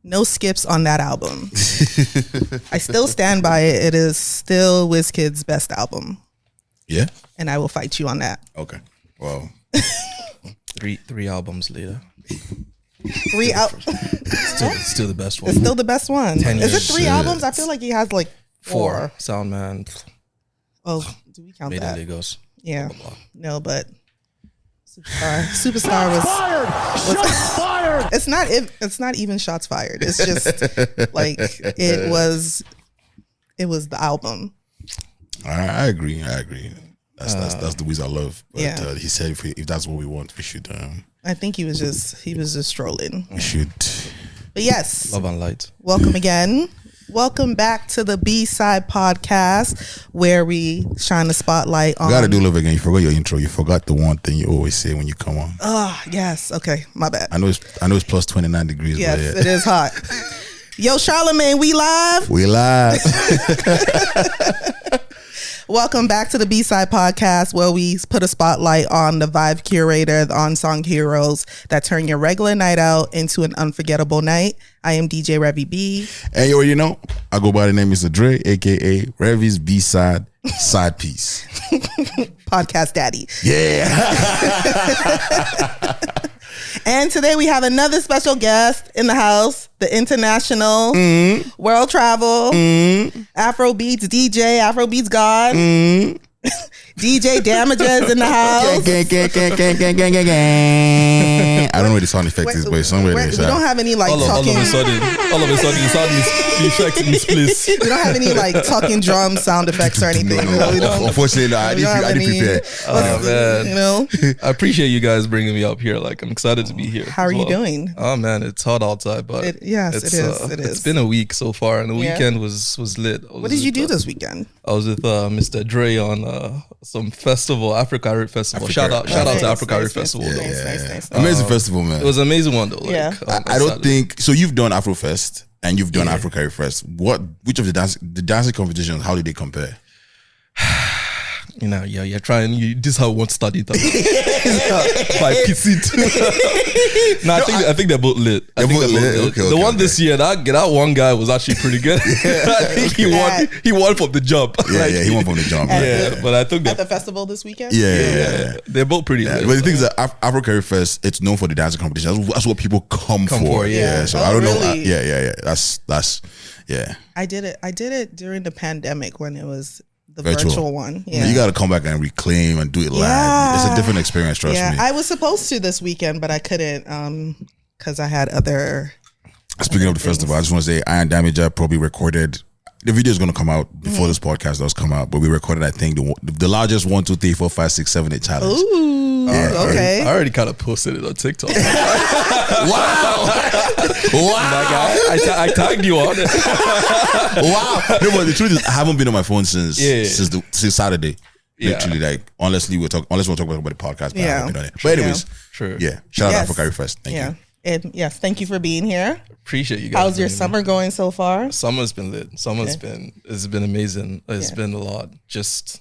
No skips on that album. I still stand by it. It is still Wizkid's best album. Yeah? And I will fight you on that. Okay. Well. Three albums later. Still the best one. It's still the best one. Is it 3 albums? I feel like he has like 4. Soundman. Oh, do we count Made that? in Lagos. Yeah. Blah, blah, blah. No, but Superstar was fired. It's not even shots fired. It's just like it was the album. I agree. That's the Wiz I love. But yeah. He said if that's what we want, we should. I think he was just strolling. We should. But yes, Love and Light. Welcome again. Welcome back to the B-Side Podcast, where we shine the spotlight on. You gotta do love again. You forgot your intro. You forgot the one thing you always say when you come on. Yes. Okay, my bad. I know it's plus 29 degrees. Yes, it is hot. Yo, Charlamagne, we live. We live. Welcome back to the B-Side Podcast, where we put a spotlight on the vibe curator, the unsung heroes that turn your regular night out into an unforgettable night. I am DJ Revy B. And you already know, I go by the name Mr. Dre, aka Revy's B-Side Side Piece. Podcast Daddy. Yeah. And today we have another special guest in the house, the international world travel Afrobeats DJ, Afrobeats God, DJ Damiger is in the house. I don't know what the sound effect is, but somewhere there. We don't have any like talking. All of a sudden, the sound effect in this place. We don't have any like talking drum sound effects or anything. Unfortunately, I didn't prepare. Oh man, you know. I appreciate you guys bringing me up here. Like, I'm excited to be here. How are you doing? Oh man, it's hot outside, but it is. It's been a week so far, and the weekend was lit. What did you do this weekend? I was with Mr. Dre on some festival, Africa Art Festival. Shout out to Africa Art Festival. Nice. Amazing festival, man. It was an amazing one though. Yeah. I don't think so. You've done Afrofest and you've done Africa Art Fest. Which of the dancing competitions? How did they compare? You know, you're trying. This is how we want to study them. By PC too. No, I think they're both lit. Okay, the one this year, that one guy was actually pretty good. I think he won from the jump. Yeah, he won from the jump. Yeah, but I think at the festival this weekend. Yeah. They're both pretty lit. But the thing is that Africa Art Fest, it's known for the dancing competition. That's what people come for. Yeah. So I don't know. Yeah. That's yeah. I did it during the pandemic when it was the virtual one. Yeah. You got to come back and reclaim and do it live. It's a different experience, trust me. I was supposed to this weekend, but I couldn't because I had other. Speaking of the festival, I just want to say I and Damiger probably recorded. The video is going to come out before this podcast does come out, but we recorded, I think, the largest 1, 2, 3, 4, 5, 6, 7, 8 challenge. Ooh, okay. I already kind of posted it on TikTok. Wow. I tagged you on it. Wow. No, but the truth is, I haven't been on my phone since Saturday. Literally, like, unless we'll talk about the podcast, but I haven't been on it. But anyways, true. Yeah. Shout out Africa First. Thank you. And yes, thank you for being here. Appreciate you guys. How's your summer going so far? Summer's been lit. It's been amazing. It's been a lot. Just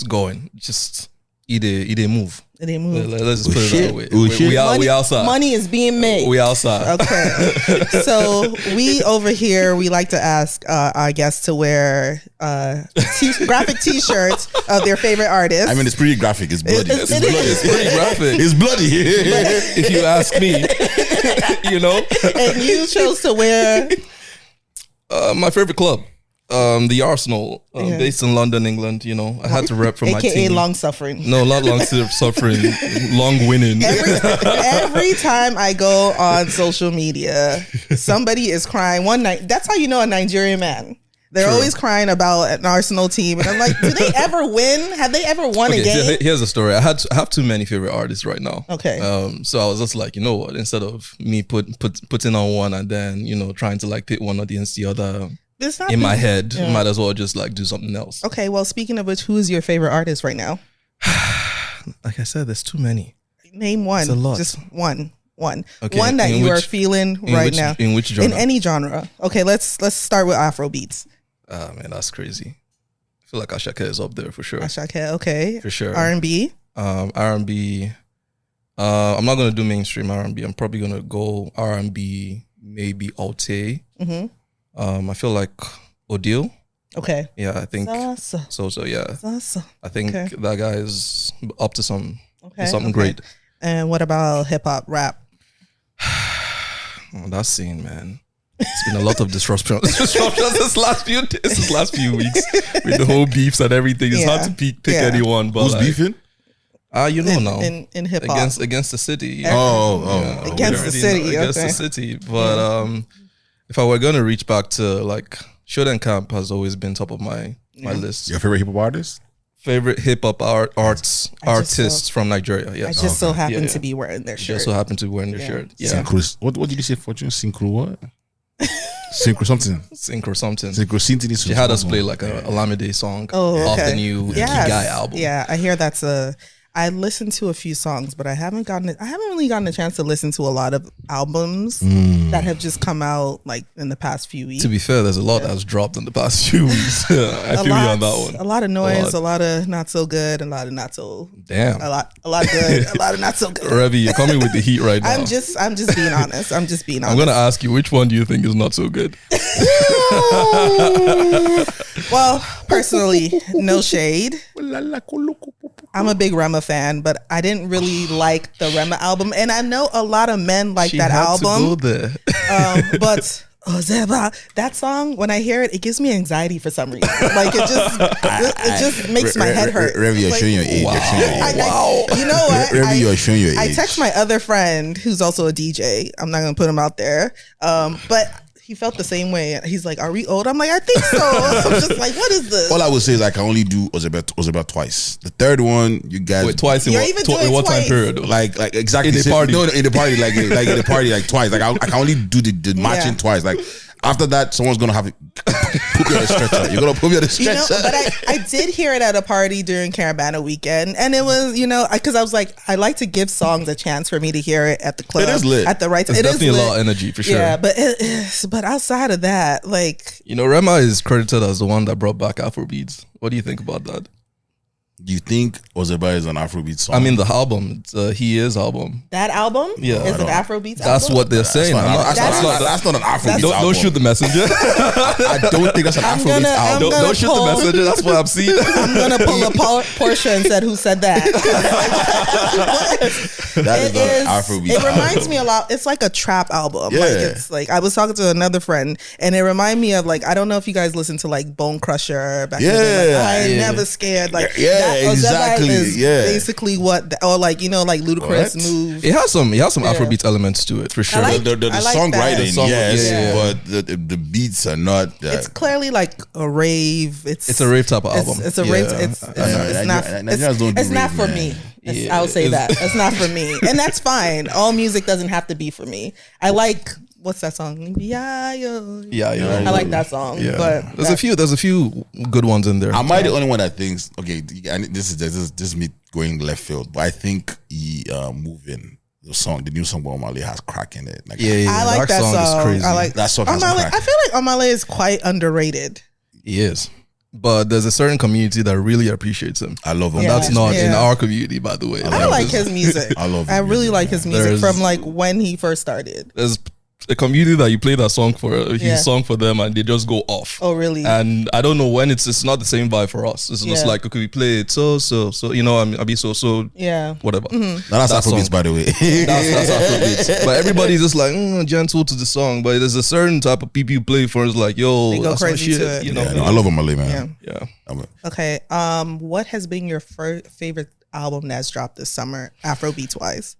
going. Just eat a move. Let's just put it that way. We outside. Money is being made. We outside. Okay. So we over here, we like to ask our guests to wear graphic T-shirts of their favorite artists. I mean, it's pretty graphic. It's bloody. It's pretty graphic. It's bloody. If you ask me, you know. And you chose to wear my favorite club. The Arsenal, based in London, England. You know, I had to rep for my team. AKA long suffering. No, not long suffering, long winning. Every time I go on social media, somebody is crying. One night, that's how you know a Nigerian man. They're always crying about an Arsenal team, and I'm like, do they ever win? Have they ever won a game? Here's the story. I have too many favorite artists right now. Okay. So I was just like, you know what? Instead of me putting on one and then trying to like pit one against the other. In my head, might as well just like do something else. Okay, well, speaking of which, who is your favorite artist right now? Like I said, there's too many. Name one. It's a lot. Just one. Okay. One that you are feeling right now. In which genre? In any genre. Okay, let's start with Afrobeats. Man, that's crazy. I feel like Ashake is up there for sure. Ashake, okay. For sure. R&B? R&B. I'm not gonna do mainstream R&B. I'm probably gonna go R&B, maybe Alte. I feel like Odile. Okay. Yeah, I think so. Yeah, I think that guy is up to something great. And what about hip hop, rap? That scene, man. It's been a lot of disruption this last few weeks with the whole beefs and everything. It's hard to pick anyone. But who's beefing? You know now in hip hop against the city. Against the city. Against the city. But if I were gonna reach back to like Shodan Camp has always been top of my list. Your favorite hip hop artist? Favorite hip hop artists from Nigeria. Yes. I just so happen to be wearing their shirt. Just so happen to be wearing their shirt. Yeah. Synchro, what did you say, Fortune? Synchro what? Synchro something. Synchro something. She had us play like a Olamide song off the new Guy album. Yeah, I hear that's I listened to a few songs, but I haven't really gotten a chance to listen to a lot of albums that have just come out like in the past few weeks. To be fair, there's a lot that's dropped in the past few weeks. I feel you on that one. A lot of noise, a lot of not so good, a lot of not so damn. A lot good, a lot of not so good. Revy, you're coming with the heat right now. I'm just being honest. I'm gonna ask you, which one do you think is not so good? Well, personally, no shade. I'm a big Rema fan, but I didn't really like the Rema album, and I know a lot of men like that album. To go there. But that song, when I hear it, it gives me anxiety for some reason. Like it just makes my head hurt. Revy, you're showing your age. Wow. You know what? Revy, you're showing your age. I text my other friend who's also a DJ. I'm not gonna put him out there, but he felt the same way. He's like, "Are we old?" I'm like, "I think so." I'm just like, "What is this?" All I would say is I can only do Ozeba twice. The third one, you guys. Wait, twice in what time period? Like exactly in the party. No, in the party, like in the party, like twice. Like I can only do the matching twice. Like after that, someone's gonna have to put me on a stretcher. You're gonna put me on a stretcher. But I did hear it at a party during Caravana weekend, and it was because I was like, I like to give songs a chance for me to hear it at the club. It is lit at the right time. It's definitely a lot of energy for sure. Yeah, but outside of that, like Rema is credited as the one that brought back Afrobeats. What do you think about that? Do you think Ozeba is an Afrobeat song? I mean, the album, He Is album. That album is an Afrobeat album? That's what they're saying. That's not an Afrobeat album. Don't shoot the messenger. I don't think that's an Afrobeat album. Don't shoot the messenger. That's what I'm seeing. I'm going to pull a Portia and said, who said that? That is not an Afrobeat album. It reminds me a lot. It's like a trap album. Yeah. Like it's like, I was talking to another friend, and it reminded me of like, I don't know if you guys listen to like Bone Crusher back in the day. Like, I ain't never scared. Like, exactly. Basically what, or like like Ludacris moves. It has some Afrobeat elements to it for sure. The songwriting, but the beats are not. It's clearly like a rave. It's a rave type of album. It's a rave. It's not for me. I'll say that it's not for me, and that's fine. All music doesn't have to be for me. I like. What's that song? Yeah. I like that song. Yeah. But there's a few good ones in there. Am I the only one that thinks? Okay, this is me going left field, but I think Moving, the new song by Omale has crack in it. Like, I like that song. Is crazy. I like that song. I feel like Omale is quite underrated. He is. But there's a certain community that really appreciates him. I love him. That's not in our community, by the way. I like his music. I love. I really like his music from like when he first started. There's a community that you play that song for, he sung for them, and they just go off. Oh, really? And I don't know when it's not the same vibe for us. It's just like, okay, we play it so I'll be so whatever. Mm-hmm. That's Afrobeats, by the way. That's Afrobeats. But everybody's just like gentle to the song. But there's a certain type of people you play for. It's like, yo, they go that's crazy my shit. to it. You know? I love Omale, man. Yeah. Okay. What has been your favorite album that's dropped this summer, Afrobeats wise?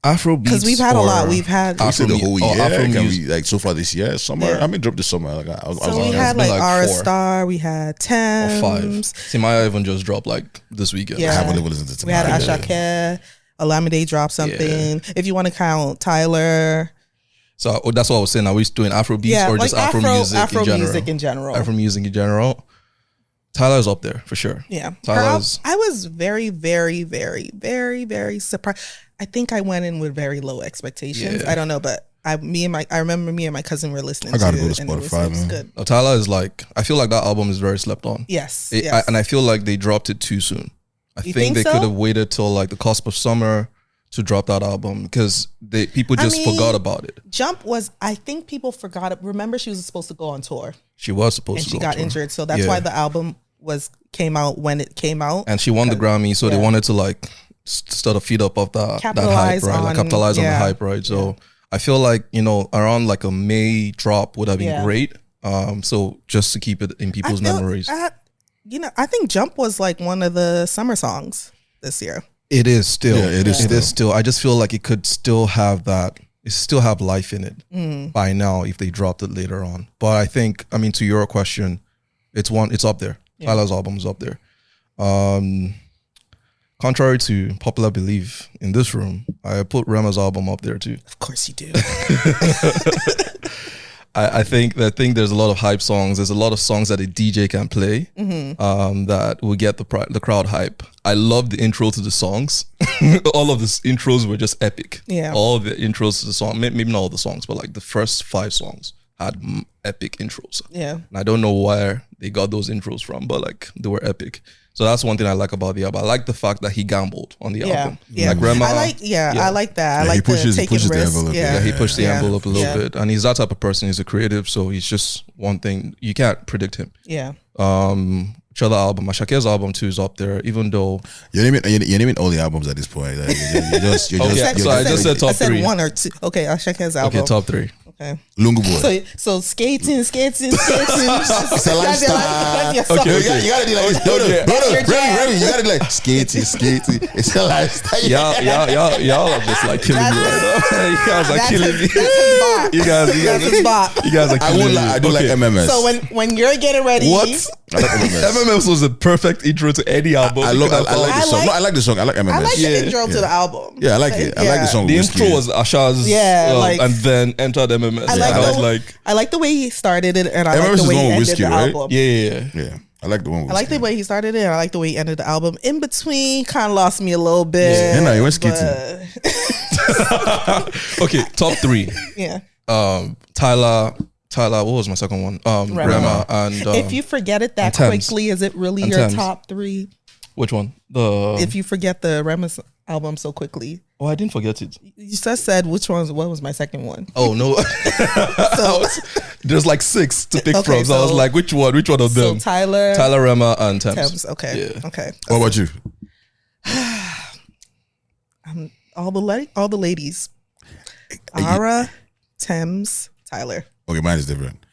Afrobeats, because we've had a lot. We've had the whole year. Like so far this year, summer. I mean, dropped this summer. Like we had like Ara Star. We had 10. 5. Timaya even just dropped like this weekend. I haven't listened to Timaya. We had Ashake. Olamide dropped something. If you want to count Tyler. So that's what I was saying. Are we doing Afrobeats or just Afro music in general? Afro music in general. Tyler's up there for sure. Yeah. I was very, very, very, very, very surprised. I think I went in with very low expectations. I don't know, but I remember me and my cousin were listening to it. I gotta go to Spotify, it was good. Tyler is like, I feel like that album is very slept on. Yes. And I feel like they dropped it too soon. I think they could have waited till like the cusp of summer to drop that album because people just forgot about it. Jump was, I think people forgot it. Remember, she was supposed to go on tour. She was supposed to go and she got injured, so that's why the album came out when it came out. And she won the Grammy, so they wanted to like start to feed up of that hype, right? Like capitalize on the hype, right? So I feel like, you know, around like a May drop would have been great. So just to keep it in people's memories. I think Jump was like one of the summer songs this year. It is still. Yeah, it is still. I just feel like it could still have that. It still have life in it by now if they dropped it later on. But I think, I mean, to your question, it's up there. Yeah. Tyler's album is up there. Contrary to popular belief in this room, I put Rema's album up there too. Of course you do. I think there's a lot of hype songs. There's a lot of songs that a DJ can play that will get the crowd hype. I love the intro to the songs. All of the intros were just epic. Yeah. All the intros to the song, maybe not all the songs, but like the first 5 songs had epic intros. Yeah. And I don't know where they got those intros from, but like they were epic. So that's one thing I like about the album. I like the fact that he gambled on the album. Yeah. Like Rema, I like that. I like he pushes the the envelope. Yeah, he pushed the envelope a little bit. And he's that type of person. He's a creative, so he's just one thing. You can't predict him. Yeah. Which other album? Ashake's album too is up there, even though you're naming all the albums at this point. Like, I just said top 3. I said 1 or 2. Okay, Ashake's album. Okay, top 3. Okay. Lungu Boy. So skating. It's a lifestyle. Okay. You gotta do like brother. You gotta do like skating. It's a lifestyle. Y'all are just like killing me right now. You guys are killing me. You guys are killing me. I do like MMS. So when you're getting ready, what? I like MMS was the perfect intro to any album. I like the song. No, I like the song. I like MMS. I like the intro to the album. Yeah, I like it. I like the song. The intro was Asha's. And then entered MMS. I like the way he started it, and I like the way he ended the album. Yeah. I like the one. I like the way he started it, and I like the way he ended the album. In between, kind of lost me a little bit. Yeah, no, you went skating. Okay, top 3. Yeah. Tyler, what was my second one? Rema and if you forget it that quickly, is it really your top 3? Which one? If you forget the Rema's album so quickly. Oh, I didn't forget it. You just said what was my second one? Oh no. There's like 6 to pick from. So I was like, which one of them? So Tyler, Rema, and Thames. Okay. Yeah. Okay. What about you? All the ladies. Ara, Thames, Tyler. Okay, mine is different.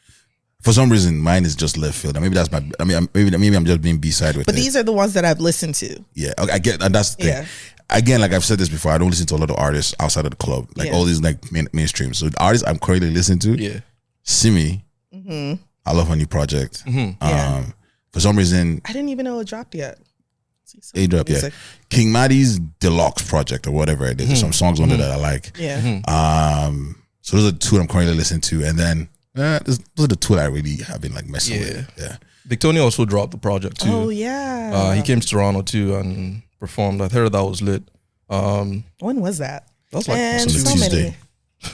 For some reason, mine is just left field. Maybe that's maybe I'm just being B-side with it. But these are the ones that I've listened to. Yeah, I get, and that's the thing. Yeah. Again, like I've said this before, I don't listen to a lot of artists outside of the club, like all these like mainstream. So the artists I'm currently listening to, Simi, I love her new project. For some reason, I didn't even know it dropped yet. It dropped, yeah. King Maddie's Deluxe project or whatever it is. There's some songs on there that I like. Yeah. So those are 2 I'm currently listening to, and then those are the 2 that I really have been like messing with. Yeah. Victoria also dropped the project too. Oh yeah. He came to Toronto too and performed. I heard that was lit. When was that? That was like on Tuesday.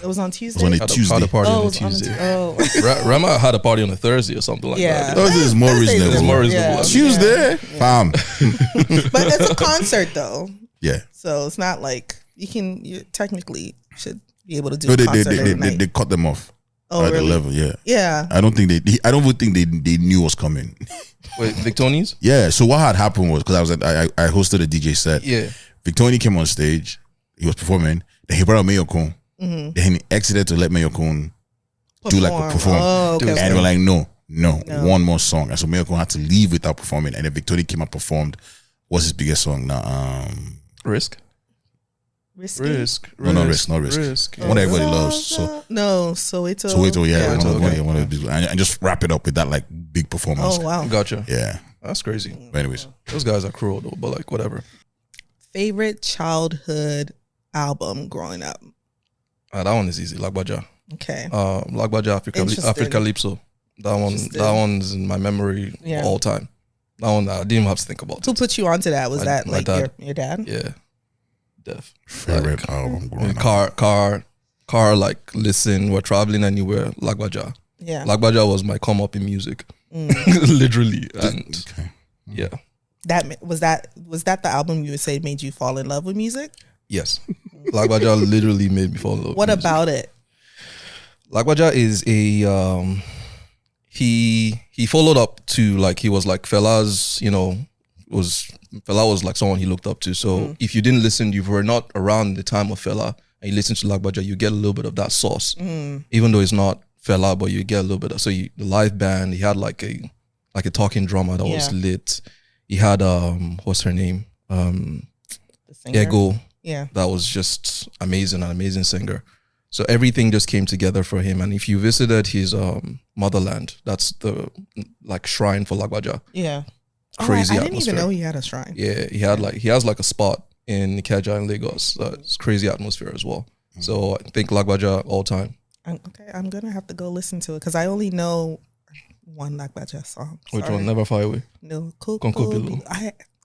It was on Tuesday. It was on a Tuesday. Had a party on a Tuesday. Rema had a party on a Thursday or something like that. Thursday is more reasonable. It's more reasonable. Tuesday, fam. But it's a concert though. Yeah. So it's not like you technically should be able to do a concert every night. They cut them off. Oh, at really? the level, yeah. Yeah. I don't think they knew what was coming. Wait, Victonians? Yeah. So what had happened was, because I hosted a DJ set. Yeah. Victoria came on stage. He was performing. Then he brought out Mayokun. Then he exited to let Mayokun perform. Oh, okay. And we're like, no, one more song. And so Mayokun had to leave without performing. And then Victoria came and performed. What's his biggest song now? Risk. Risk. No, not risk. One that everybody loves. So Soweto, yeah. One of the and just wrap it up with that like big performance. Oh wow, gotcha. Yeah, that's crazy. But anyways, those guys are cruel though, but like whatever. Favorite childhood album growing up? That one is easy. Lagbaja. Okay. Lagbaja Africa Calypso. That one's in my memory all time. That one I didn't even have to think about. Who put you onto that? Was that like your dad? Yeah. Def. Favorite album growing up. Car like listen, we're traveling anywhere, Lagbaja. Yeah. Lagbaja was my come up in music. Literally. And yeah. Was that the album you would say made you fall in love with music? Yes. Lagbaja literally made me fall in love. What about it? Lagbaja is a he followed up to like he was like Fela's, Fela was like someone he looked up to. So if you didn't listen, you were not around the time of Fela and you listen to Lagbaja, you get a little bit of that sauce. Even though it's not Fela, but you get a little bit of the live band, he had like a talking drummer that was lit. He had what's her name? Ego. Yeah. That was just amazing, an amazing singer. So everything just came together for him. And if you visited his motherland, that's the like shrine for Lagbaja. Yeah. Crazy I didn't atmosphere. even know he had a shrine. Yeah, he has like a spot in Ikeja in Lagos. It's crazy atmosphere as well. So I think Lagbaja all time. Okay, I'm gonna have to go listen to it because I only know one Lagbaja song. Which one? Never Far Away. No, cool.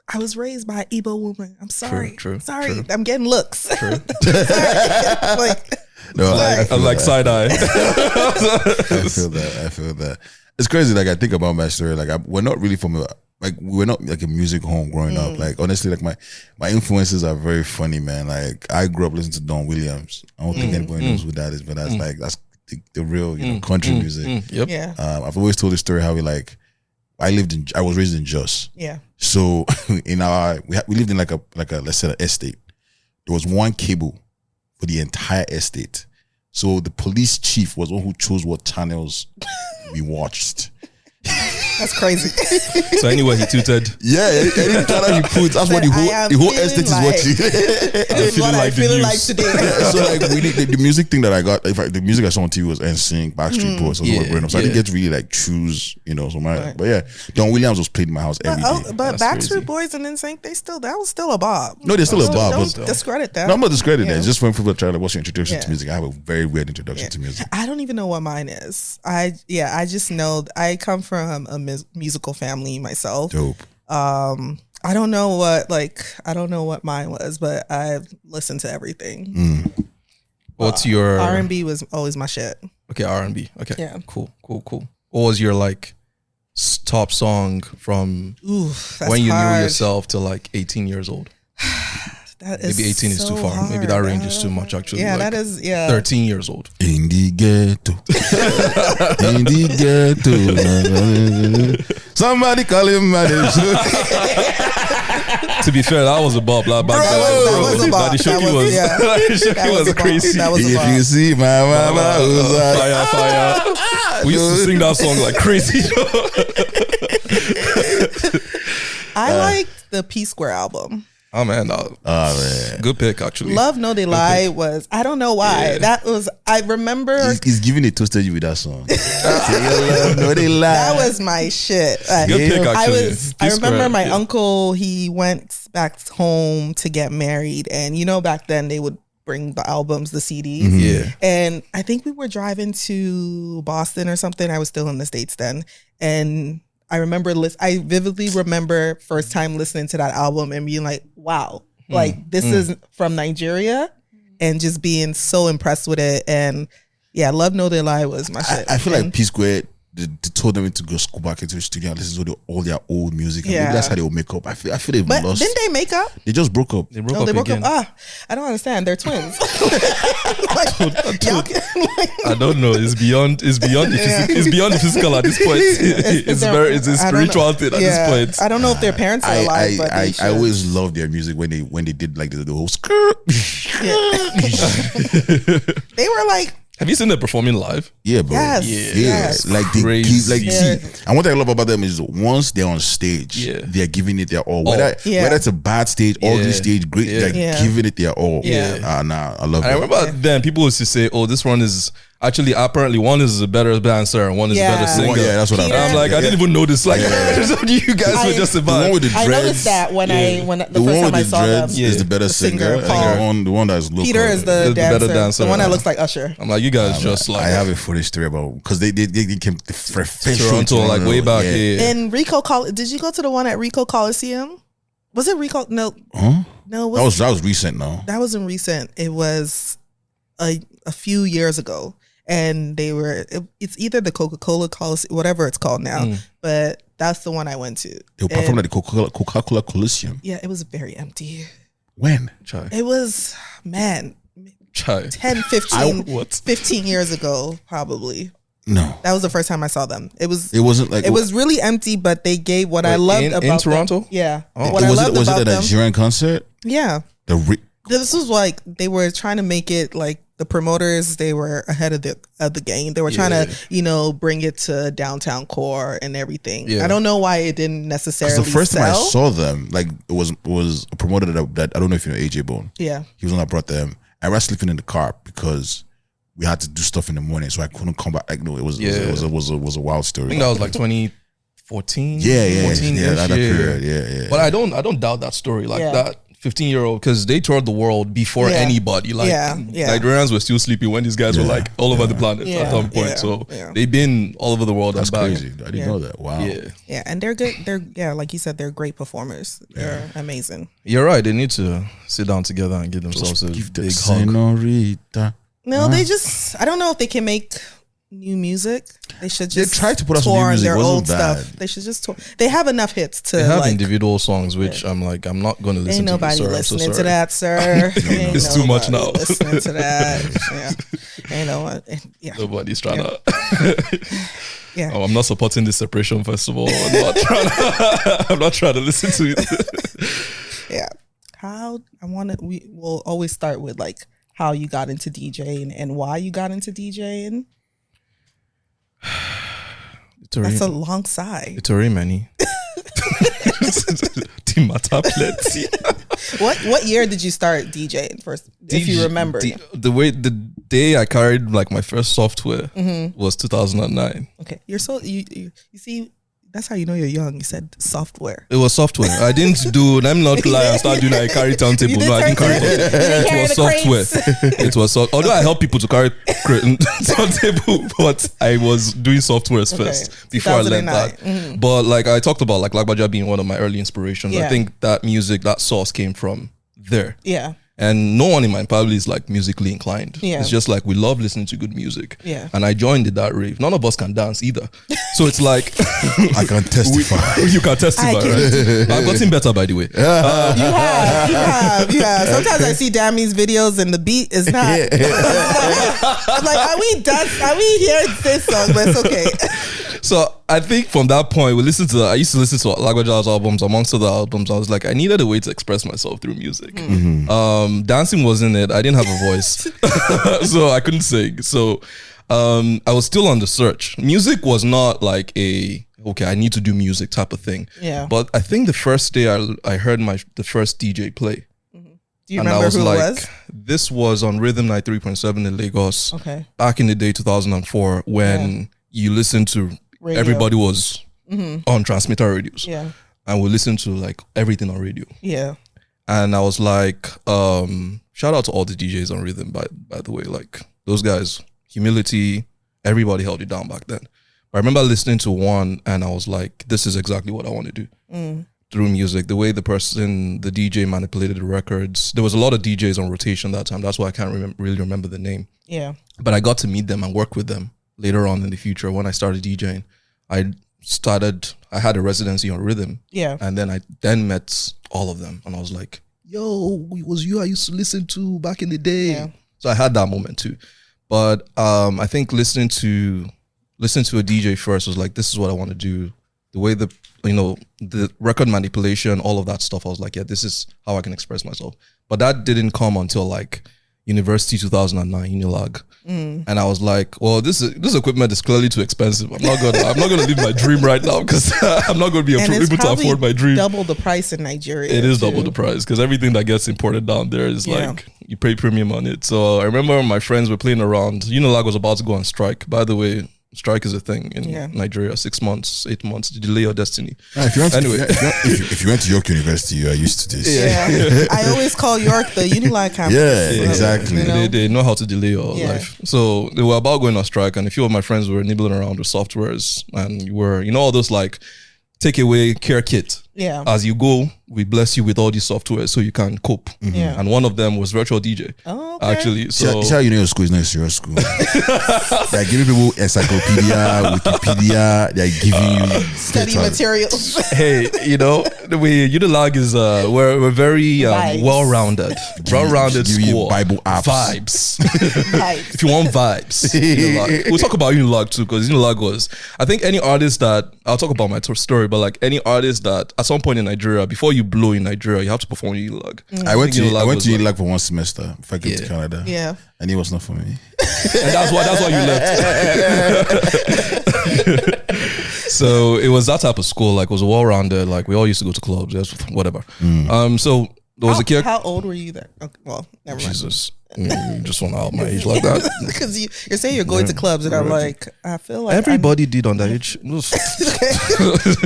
I was raised by an Igbo woman. I'm sorry. True. I'm getting looks. True. I'm like side eye. I feel that. It's crazy. Like I think about my story. Like we're not really from we're not like a music home growing up. Like honestly, like my influences are very funny, man. Like I grew up listening to Don Williams. I don't think anybody knows who that is, but that's the real country music. Yep. Yeah. I've always told the story how I was raised in Jos. Yeah. So we lived in like a let's say an estate. There was one cable for the entire estate. So the police chief was one who chose what channels we watched. That's crazy. So anyway, he tooted. Yeah, any channel he puts, that's what the whole estate is watching. This is what I'm feeling like today. So like the music thing that I got, in fact, the music I saw on TV was NSYNC, Backstreet Boys, so I didn't get to really like choose, but yeah, Don Williams was played in my house every day. But Backstreet Boys and NSYNC, that was still a bob. No, they're still a bob. Don't discredit that. No, I'm not discrediting that. It's just when people try to what's your introduction to music. I have a very weird introduction to music. I don't even know what mine is. I just know I come from a musical family myself. Dope. I don't know what mine was, but I listened to everything. What's your R&B was always my shit. Okay, R&B. Okay. Yeah. Cool. What was your like top song from when you knew yourself to like 18 years old? Maybe 18 is too far. Hard. Maybe that range is too much actually. Yeah, like that is 13 years old. In the ghetto. In the ghetto. Somebody call him manager. To be fair, that was a bop. Like, back then, that was a bop. Daddy Shoki was crazy. That was a bop. If you see my mama who's like fire. We used to sing that song like crazy. I like the P Square album. Oh man, man, good pick actually. Love No They Lie was, I don't know why. Yeah. That was, I remember. He's giving it toasted you with that song. Love No They Lie. That was my shit. Good pick actually. I remember my uncle, he went back home to get married, and back then they would bring the albums, the CDs. Mm-hmm. Yeah. And I think we were driving to Boston or something. I was still in the States then. And I vividly remember first time listening to that album and being like, wow, like this is from Nigeria, and just being so impressed with it. And yeah, Love No They Lie was my shit. I feel like P Square, they told them to go back into the studio and listen to all their old music. And maybe that's how they will make up. I feel they've lost. Didn't they make up? They just broke up. They broke up. I don't understand. They're twins. I don't know. It's beyond the physical at this point. It's a spiritual thing at this point. I don't know if their parents are alive. I always loved their music when they did like the whole skirt. They were like, have you seen them performing live? Yeah, bro. Yes. Like they and one thing I love about them is once they're on stage, they're giving it their all. Whether it's a bad stage, ugly stage, great, they're giving it their all. I love it. I remember then people used to say, "Oh, this one is." Actually, apparently, one is a better dancer and one is a better singer. Yeah, that's what I'm like. I didn't even know this. Like, you guys were just about. The one with the dreads. I noticed that when the first time I saw them. Is the better singer. The one that's local. Peter is the better dancer. The one that looks like Usher. I'm like, you guys just like. I have a funny story about because they came to Toronto like way back. In Rico did you go to the one at Rico Coliseum? Was it Rico? No. Huh? No. That was recent. No. That wasn't recent. It was a few years ago. And it's either the Coca-Cola Coliseum, whatever it's called now, but that's the one I went to. They were performing at the Coca-Cola Coliseum. Yeah, it was very empty. When? Chai. It was, man, Chai. 10, 15 years ago, probably. No. That was the first time I saw them. It wasn't like... It was really empty, but they gave what I loved about in Toronto? them. Yeah. Oh. What was it a Nigerian concert? Yeah. This was like, they were trying to make it like, the promoters, they were ahead of the game. They were trying to, bring it to downtown core and everything. Yeah. I don't know why it didn't necessarily the first sell. time I saw them, like it was a promoter that I don't know if you know AJ Bone. Yeah. He was the one that brought them. I was sleeping in the car because we had to do stuff in the morning, so I couldn't come back. Like no, it was a wild story. I think that was like 2014. Yeah, 14 that period. Yeah. But I don't doubt that story like that. 15-year-old, because they toured the world before anybody. Like Nigerians were still sleeping when these guys were like all over the planet at some point. So they've been all over the world. That's crazy. I didn't know that. Wow. Yeah, and they're good. They're like you said, they're great performers. They're amazing. You're right. They need to sit down together and give themselves a big hug. No, they just. I don't know if they can make new music. They should just try to put us new music. Their old bad. stuff. They should just tour. They have enough hits to. They have individual songs, which I'm like, I'm not going to listen to. Ain't nobody listening to that, sir. It's too much now. Listening to that. Ain't no one. Yeah. Nobody's trying to. Yeah. Oh, I'm not supporting this separation festival. I'm not trying to listen to it. Yeah. We will always start with like how you got into DJing and why you got into DJing. That's a long sigh. It's already many. What year did you start DJing first? If you remember, the day I carried like my first software was 2009. Okay, you see. That's how you know you're young. You said software. It was software. I didn't do. Let me not lie and start doing like carry turntable. No, I didn't carry it. It was software. It was although I help people to carry turntable, but I was doing softwares first before I learned that. But like I talked about, like Lagbaja being one of my early inspirations. I think that music, that source came from there. Yeah. And no one in my family is like musically inclined. Yeah. It's just like we love listening to good music. Yeah. And I joined that rave. None of us can dance either. So it's like I can testify. You can testify, right? I've gotten better, by the way. You have. Sometimes I see Dami's videos and the beat is not. I'm like, are we hearing this song? But it's okay. So I think from that point, I used to listen to Lagbaja's albums. Amongst other albums, I was like, I needed a way to express myself through music. Dancing wasn't it. I didn't have a voice. So I couldn't sing. So I was still on the search. Music was not like I need to do music type of thing. Yeah. But I think the first day I heard the first DJ play. Do you remember who it was? This was on Rhythm 93.7 in Lagos. Okay. Back in the day, 2004, when you listened to radio. Everybody was on transmitter radios. Yeah. And we listened to like everything on radio. Yeah. And I was like, shout out to all the DJs on Rhythm, by the way. Like those guys, humility, everybody held it down back then. I remember listening to one and I was like, this is exactly what I want to do. Through music, the way the DJ manipulated the records. There was a lot of DJs on rotation that time. That's why I can't really remember the name. Yeah. But I got to meet them and work with them later on in the future. When I started DJing, I had a residency on Rhythm. Yeah. And then I met all of them and I was like, yo, it was you I used to listen to back in the day. Yeah. So I had that moment too. But I think listening to a DJ first was like, this is what I want to do. The way the record manipulation, all of that stuff, I was like, yeah, this is how I can express myself. But that didn't come until like University 2009, Unilag. And I was like, well, this equipment is clearly too expensive. I'm not gonna live my dream right now because I'm not gonna be able to afford my dream. Double the price in Nigeria. It is double the price because everything that gets imported down there is like you pay premium on it. So I remember my friends were playing around. Unilag was about to go on strike. By the way, strike is a thing in Nigeria. 6 months, 8 months to delay your destiny. If you went to York University, you are used to this. Yeah. I always call York the Unilag campus. Yeah, exactly. They know how to delay your life. So they were about going on strike, and a few of my friends were nibbling around with softwares, and all those like takeaway care kit. Yeah. As you go, we bless you with all these software so you can cope. Yeah. And one of them was virtual DJ. Oh, okay. Actually, so See how you know your school is not a serious school. They're giving people encyclopedia, Wikipedia. They're giving you Study materials. hey, Unilag is we're very well-rounded Give you school. Bible apps. Vibes. Vibes. If you want vibes, Unilag. We'll talk about Unilag too, because Unilag was, I think any artist that, I'll talk about my story, but like any artist that at some point in Nigeria, before you blow in Nigeria, you have to perform Unilag. I went to Unilag for one semester before I came to Canada. Yeah. And it was not for me. And that's why you left. So it was that type of school, like it was well-rounded, like we all used to go to clubs, just whatever. So there was a kid. How old were you there? Okay, well, never mind. Jesus. You just want to out my age like that. Because you're saying you're going to clubs, and I'm like, I feel like everybody did underage.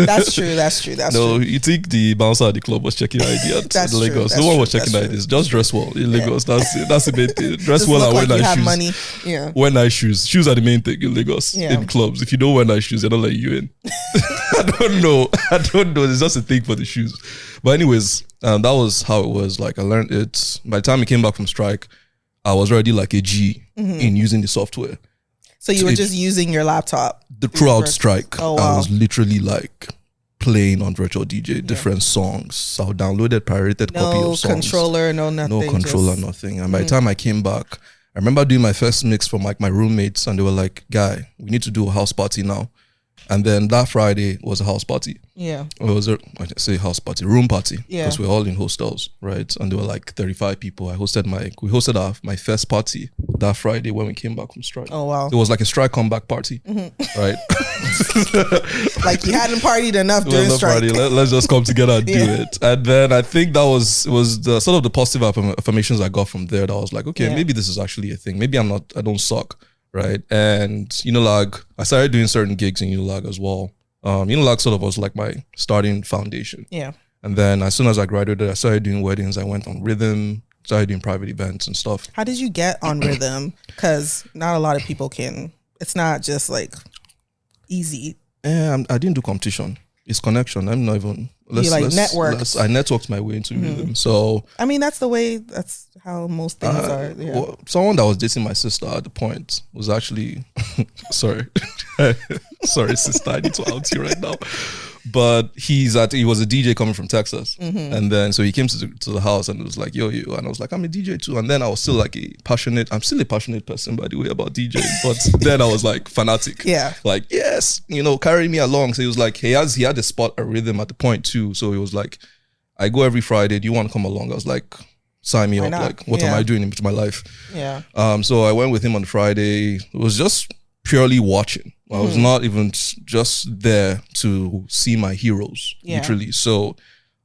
That's true. That's true. No, you think the bouncer at the club was checking ID at Lagos? No one was checking IDs. Just dress well in Lagos. That's it. That's the main thing. Dress well and wear nice shoes. Money. Yeah. Wear nice shoes. Shoes are the main thing in Lagos. Yeah. In clubs, if you don't wear nice shoes, they're not letting you in. I don't know. It's just a thing for the shoes. But anyways, that was how it was. Like I learned it. By the time I came back from strike, I was already like a G in using the software. So you were just using your laptop? Throughout strike, oh, wow. I was literally like playing on virtual DJ, different songs. So I downloaded pirated copy of songs. No controller, no nothing. No controller, nothing. And by the time I came back, I remember doing my first mix from like my roommates, and they were like, "Guy, we need to do a house party now." And then that Friday was a house party. Yeah. It was I say house party, room party. Yeah. Because we're all in hostels, right? And there were like 35 people. We hosted my first party that Friday when we came back from strike. Oh, wow. It was like a strike comeback party, right? Like you hadn't partied enough during strike. Let's just come together and do it. And then I think it was the sort of the positive affirmations I got from there that I was like, okay, maybe this is actually a thing. Maybe I don't suck. Right. And Unilag, I started doing certain gigs in Unilag as well. Unilag sort of was like my starting foundation. Yeah. And then as soon as I graduated, I started doing weddings. I went on Rhythm, started doing private events and stuff. How did you get on Rhythm? Because not a lot of people can. It's not just like easy. Yeah, I didn't do competition. It's connection. I'm not even. Network. I networked my way into Rhythm. So I mean, that's how most things are. Yeah. Well, someone that was dating my sister at the point was actually sorry, sister. I need to out you right now. But he was a DJ coming from Texas, and then so he came to the house and it was like, yo, and I was like, I'm a DJ too. And then I was still like I'm still a passionate person, by the way, about DJing. But then I was like fanatic, like yes, carry me along. So he was like, he had a spot at Rhythm at the point too. So he was like, I go every Friday. Do you want to come along? I was like, sign me up. Like, what am I doing in my life? Yeah. So I went with him on Friday. It was just purely watching. I was not even just there to see my heroes, literally. So,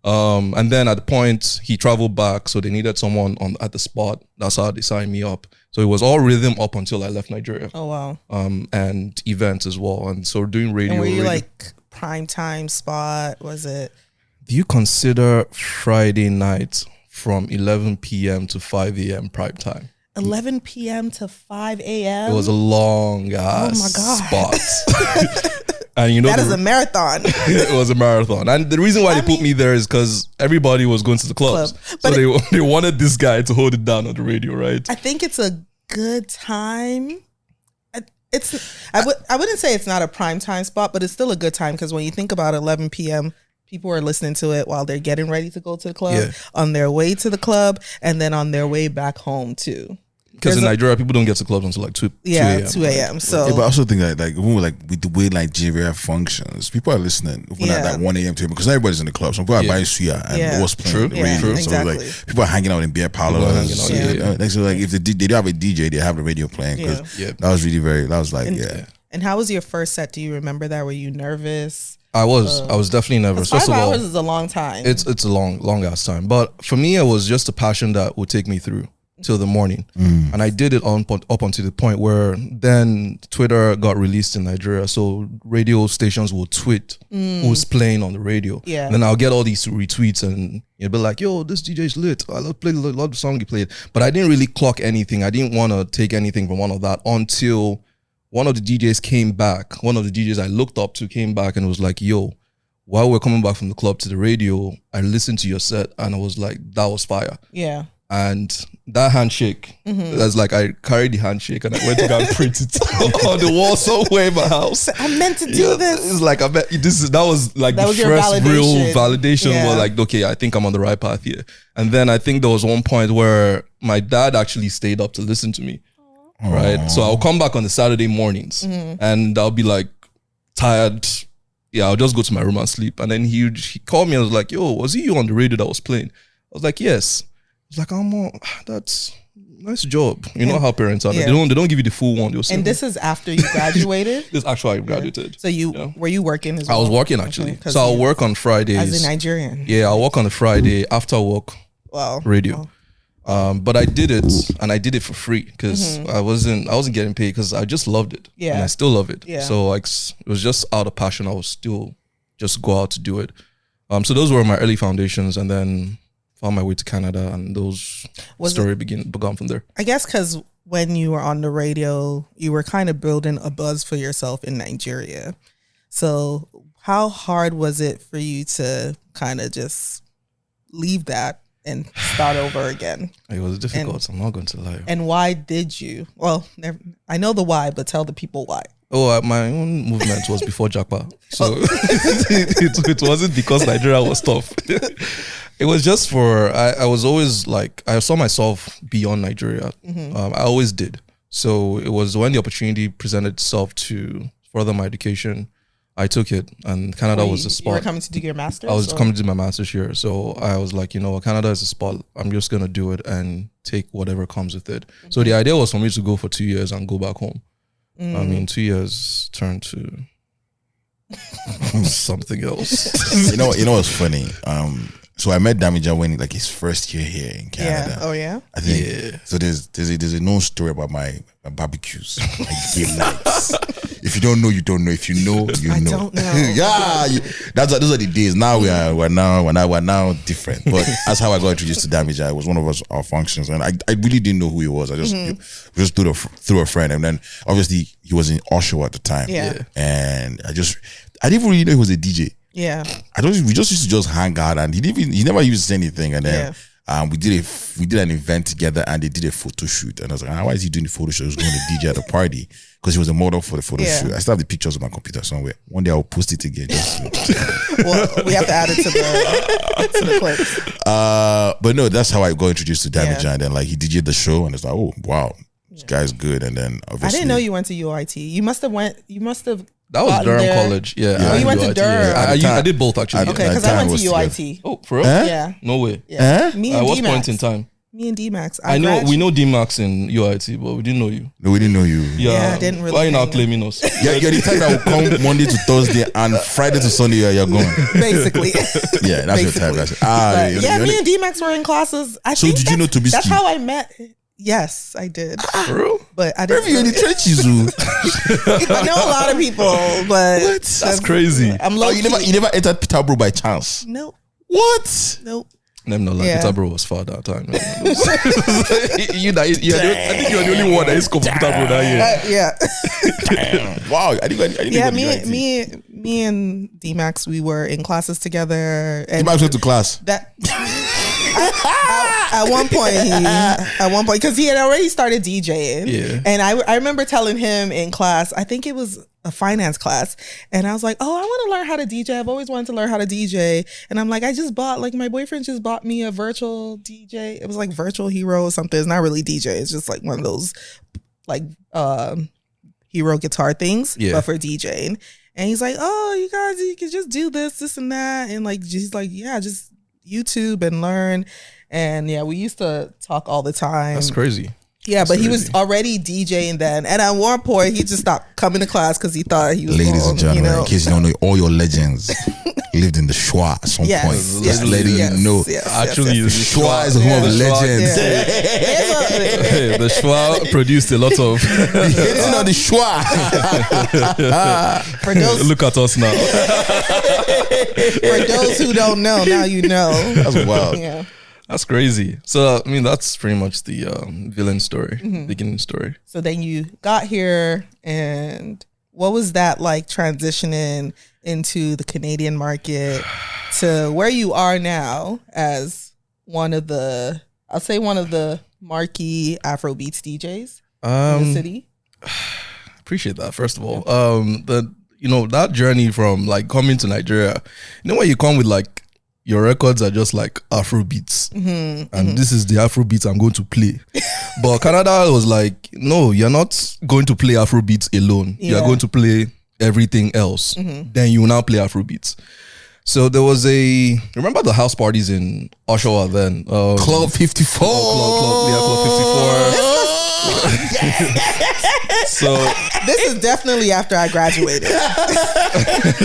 and then at the point he traveled back, so they needed someone at the spot. That's how they signed me up. So it was all Rhythm up until I left Nigeria. Oh wow. And events as well, and so doing radio. And were you like prime time spot? Was it? Do you consider Friday night from 11 p.m. to 5 a.m. prime time? 11 p.m. to 5 a.m. It was a long ass spot. And that is a marathon. It was a marathon. And the reason why they put me there is because everybody was going to the clubs. So they wanted this guy to hold it down on the radio, right? I think it's a good time. I wouldn't say it's not a prime time spot, but it's still a good time because when you think about 11 p.m., people are listening to it while they're getting ready to go to the club, on their way to the club, and then on their way back home too. Because in Nigeria, people don't get to clubs until like 2 a.m. 2 a.m. So, but I also think that with the way Nigeria functions, people are listening at that 1 a.m. to because everybody's in the club. Some people are buying suya and what's playing on the radio. Exactly. So like people are hanging out in beer parlors. So like if they do have a DJ, they have the radio playing. That was really And how was your first set? Do you remember that? Were you nervous? I was definitely nervous. 5 hours is a long time. It's a long ass time. But for me, it was just a passion that would take me through till the morning. And I did it up until the point where then Twitter got released in Nigeria. So radio stations will tweet who's playing on the radio. Yeah. And then I'll get all these retweets and you'll be like, yo, this DJ is lit. I love the song you played. But I didn't really clock anything. I didn't want to take anything from one of that until one of the DJs came back. One of the DJs I looked up to came back and was like, yo, while we're coming back from the club to the radio, I listened to your set and I was like, that was fire. Yeah. And that handshake, that's like I carried the handshake and I went to go and print it on the wall somewhere in my house. I meant to do this. It's like that was like the first real validation. Where like, okay, I think I'm on the right path here. And then I think there was one point where my dad actually stayed up to listen to me. Right. So I'll come back on the Saturday mornings and I'll be like tired. Yeah, I'll just go to my room and sleep. And then he called me and was like, yo, was it you on the radio that was playing? I was like, yes. He's like, that's nice job. You know how parents are. Yeah. They don't give you the full one. And this is after you graduated? This is actually I graduated. So were you working as well? I was working actually. So I'll work on Fridays. As a Nigerian. Yeah, I'll work on a Friday after work radio. Wow. But I did it and I did it for free because I wasn't getting paid because I just loved it. Yeah. And I still love it. Yeah. So like it was just out of passion. I was still just go out to do it. So those were my early foundations, and then found my way to Canada, and those began from there. I guess because when you were on the radio, you were kind of building a buzz for yourself in Nigeria. So how hard was it for you to kind of just leave that and start over again? It was difficult. I'm not going to lie. And why did you? Well, I know the why, but tell the people why. Oh, my own movement was before Japa. So it wasn't because Nigeria was tough. It was just I was always like, I saw myself beyond Nigeria. I always did. So it was when the opportunity presented itself to further my education, I took it, and Canada was the spot. You were coming to do your master's? I was coming to do my master's here. So I was like, Canada is a spot. I'm just going to do it and take whatever comes with it. So the idea was for me to go for 2 years and go back home. I mean, 2 years turned to something else. You know what's funny? So I met Damiger when like his first year here in Canada. Yeah. Oh yeah. I think. Yeah. So there's a known story about my barbecues, my game nights. If you don't know, you don't know. If you know, you know. I don't know. Yeah, those are the days. Now we're now different. But that's how I got introduced to Damiger. It was one of our functions, and I really didn't know who he was. I just through a friend, and then obviously he was in Oshawa at the time. Yeah. And I didn't really know he was a DJ. Yeah. We just used to hang out, and he never used to say anything, and then we did an event together, and they did a photo shoot, and I was like, why is he doing the photo shoot? He was going to DJ at the party because he was a model for the photo shoot. I still have the pictures on my computer somewhere. One day I'll post it again. Well, we have to add it to the clips. But no, that's how I got introduced to Damiger, and then like he DJ'd the show, and it's like, oh wow, this guy's good. And then obviously, I didn't know you went to UIT. You must have. That was Durham College. Yeah. Oh, you went to Durham. I did both actually. Okay, because I went to UIT. Oh, for real? Yeah. No way. Yeah. Me and At what D-Max. point in time? Me and D-Max. We know D-Max in UIT, but we didn't know you. No, we didn't know you. Yeah, I didn't really. Why are you not claiming us? You're the type that will come Monday to Thursday and Friday to Sunday you're going. Basically. Yeah, that's your type. Me and D-Max were in classes. So did you know Tobiski? That's how I met. Yes, I did. For real? But I didn't. Where are you in the trenches? I know a lot of people, but what? That's crazy. I'm low. You never entered Peterborough by chance? No. What? Nope. I'm not like Peterborough was far that time. I think you're the only one that is from Peterborough that year. Yeah. Wow. I didn't me and D-Max, we were in classes together. And D-Max went to class. At one point, because he had already started DJing. Yeah. And I remember telling him in class, I think it was a finance class, and I was like, oh, I want to learn how to DJ. I've always wanted to learn how to DJ. And I'm like, my boyfriend just bought me a virtual DJ. It was like Virtual Hero or something. It's not really DJ. It's just like one of those like hero guitar things, but for DJing. And he's like, oh, you can just do this and that. And like, he's like, yeah, just YouTube and learn. And yeah, we used to talk all the time. That's crazy. Yeah, but he was already DJing then. And at one point, he just stopped coming to class because he thought he was Ladies and gentlemen, in case you don't know, all your legends lived in the Schwa at some point. Just letting you know. Actually, the Schwa is a home of legends. The Schwa produced a lot of... the Schwa. For those, look at us now. For those who don't know, now you know. That's wild. Yeah. That's crazy. So, I mean, that's pretty much the villain story, beginning story. So then you got here, and What was that like transitioning into the Canadian market to where you are now as one of the marquee Afrobeats DJs in the city? Appreciate that, first of all. That journey from like coming to Nigeria, when you come with like your records are just like Afrobeats, and this is the Afrobeats I'm going to play. But Canada was like, no, you're not going to play Afrobeats alone. You're going to play everything else. Then you will now play Afrobeats. So there was remember the house parties in Oshawa then? Club 54. Club 54. So this is definitely after I graduated.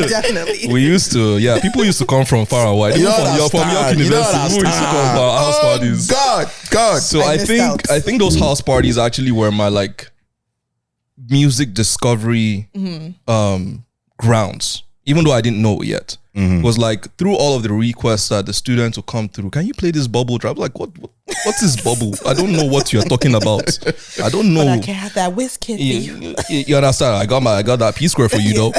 Definitely. We used to, people used to come from far away. From York University. People used to come for house parties. God. So I think those house parties actually were my like music discovery grounds. Even though I didn't know it yet. Was like through all of the requests that the students will come through. Can you play this bubble drop? Like what is bubble? I don't know what you're talking about. I don't know. But I can have that whiskey for you. You understand? I got that P square for you though.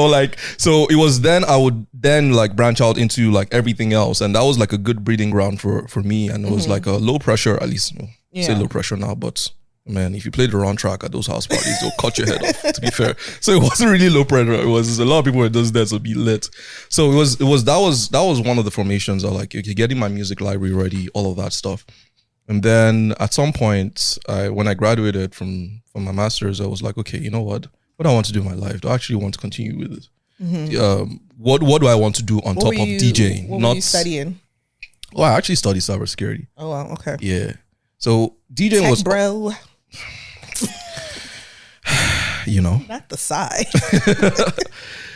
Like so it was then I would then like branch out into like everything else, and that was like a good breeding ground for me. And it was like a low pressure, at least say low pressure now, but man, if you play the wrong track at those house parties, they'll cut your head off, to be fair. So it wasn't really low pressure. It was a lot of people were just there to be lit. So that was one of the formations of like, okay, getting my music library ready, all of that stuff. And then at some point, when I graduated from my master's, I was like, okay, you know what do I want to do in my life? Do I actually want to continue with it? What do I want to do on top of DJing? What were you studying? Oh, I actually studied cybersecurity. Oh, wow, okay. Yeah. So DJing was... bro. Not the side.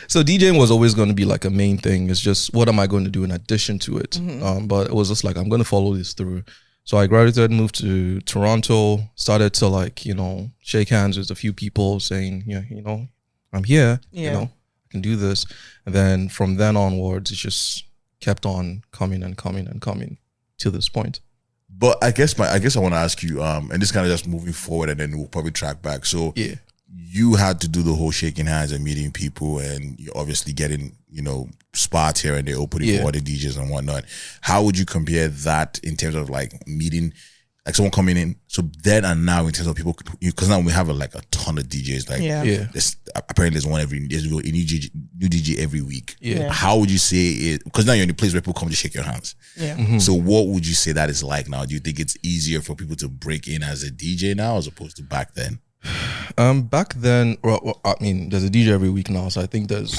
So DJing was always going to be like a main thing. It's just, what am I going to do in addition to it? But it was just like, I'm going to follow this through. So I graduated, moved to Toronto, started to like, shake hands with a few people saying, I'm here, I can do this. And then from then onwards, it just kept on coming and coming and coming to this point. But I guess I want to ask you, and this kind of just moving forward, and then we'll probably track back. So you had to do the whole shaking hands and meeting people, and you're obviously getting, spots here and there, opening for other DJs and whatnot. How would you compare that in terms of like meeting, like someone coming in? So then and now in terms of people, because now we have a ton of DJs. Like apparently there's a new DJ every week. Yeah. How would you say it? Because now you're in a place where people come to shake your hands. Yeah. So what would you say that is like now? Do you think it's easier for people to break in as a DJ now as opposed to back then? Back then, well, I mean, there's a DJ every week now, so I think there's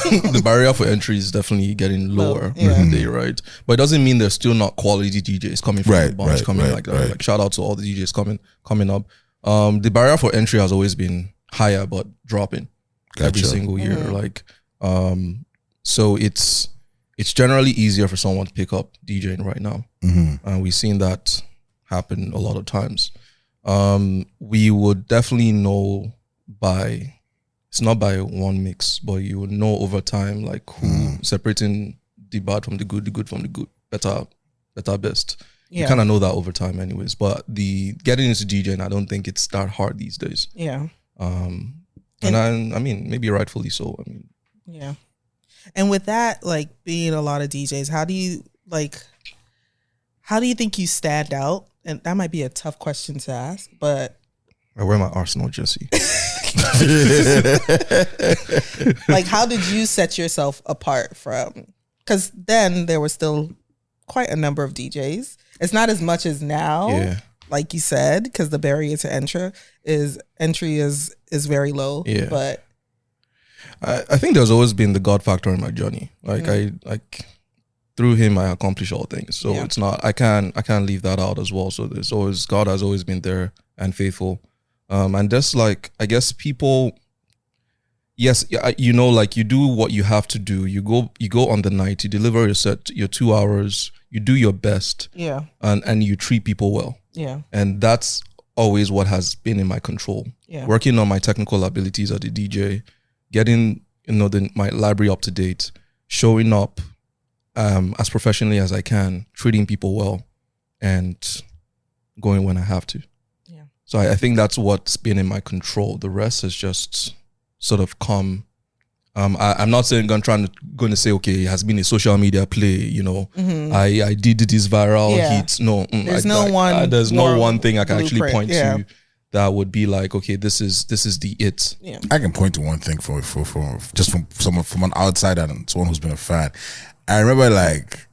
the barrier for entry is definitely getting lower every day, right? But it doesn't mean there's still not quality DJs coming from the bunch like that. Like shout out to all the DJs coming up. The barrier for entry has always been higher, but dropping every single year. Like, so it's generally easier for someone to pick up DJing right now, and we've seen that happen a lot of times. We would definitely know it's not by one mix, but you would know over time, like who separating the bad from the good from the good, better, best. Yeah. You kind of know that over time anyways, but the getting into DJing, I don't think it's that hard these days. Yeah. And I mean, maybe rightfully so. I mean, yeah. And with that, like being a lot of DJs, how do you think you stand out? And that might be a tough question to ask, but I wear my Arsenal jersey. Like, how did you set yourself apart from? Because then there were still quite a number of DJs. It's not as much as now, like you said, because the barrier to entry is very low. Yeah, but I think there's always been the God factor in my journey. Like through him, I accomplish all things. So it's not, I can't leave that out as well. So there's always, God has always been there and faithful. And just like, I guess people, yes, like you do what you have to do. You go on the night, you deliver your set, your 2 hours, you do your best. Yeah. And you treat people well. Yeah. And that's always what has been in my control. Yeah. Working on my technical abilities as a DJ, getting, my library up to date, showing up, as professionally as I can, treating people well, and going when I have to. Yeah. So I think that's what's been in my control. The rest has just sort of come. I'm not saying going to say, okay, it has been a social media play, you know. I did this viral hit. No, there's no one thing I can actually point to that would be like, okay, this is the it. Yeah. I can point to one thing for just from someone from an outsider and someone who's been a fan. I remember like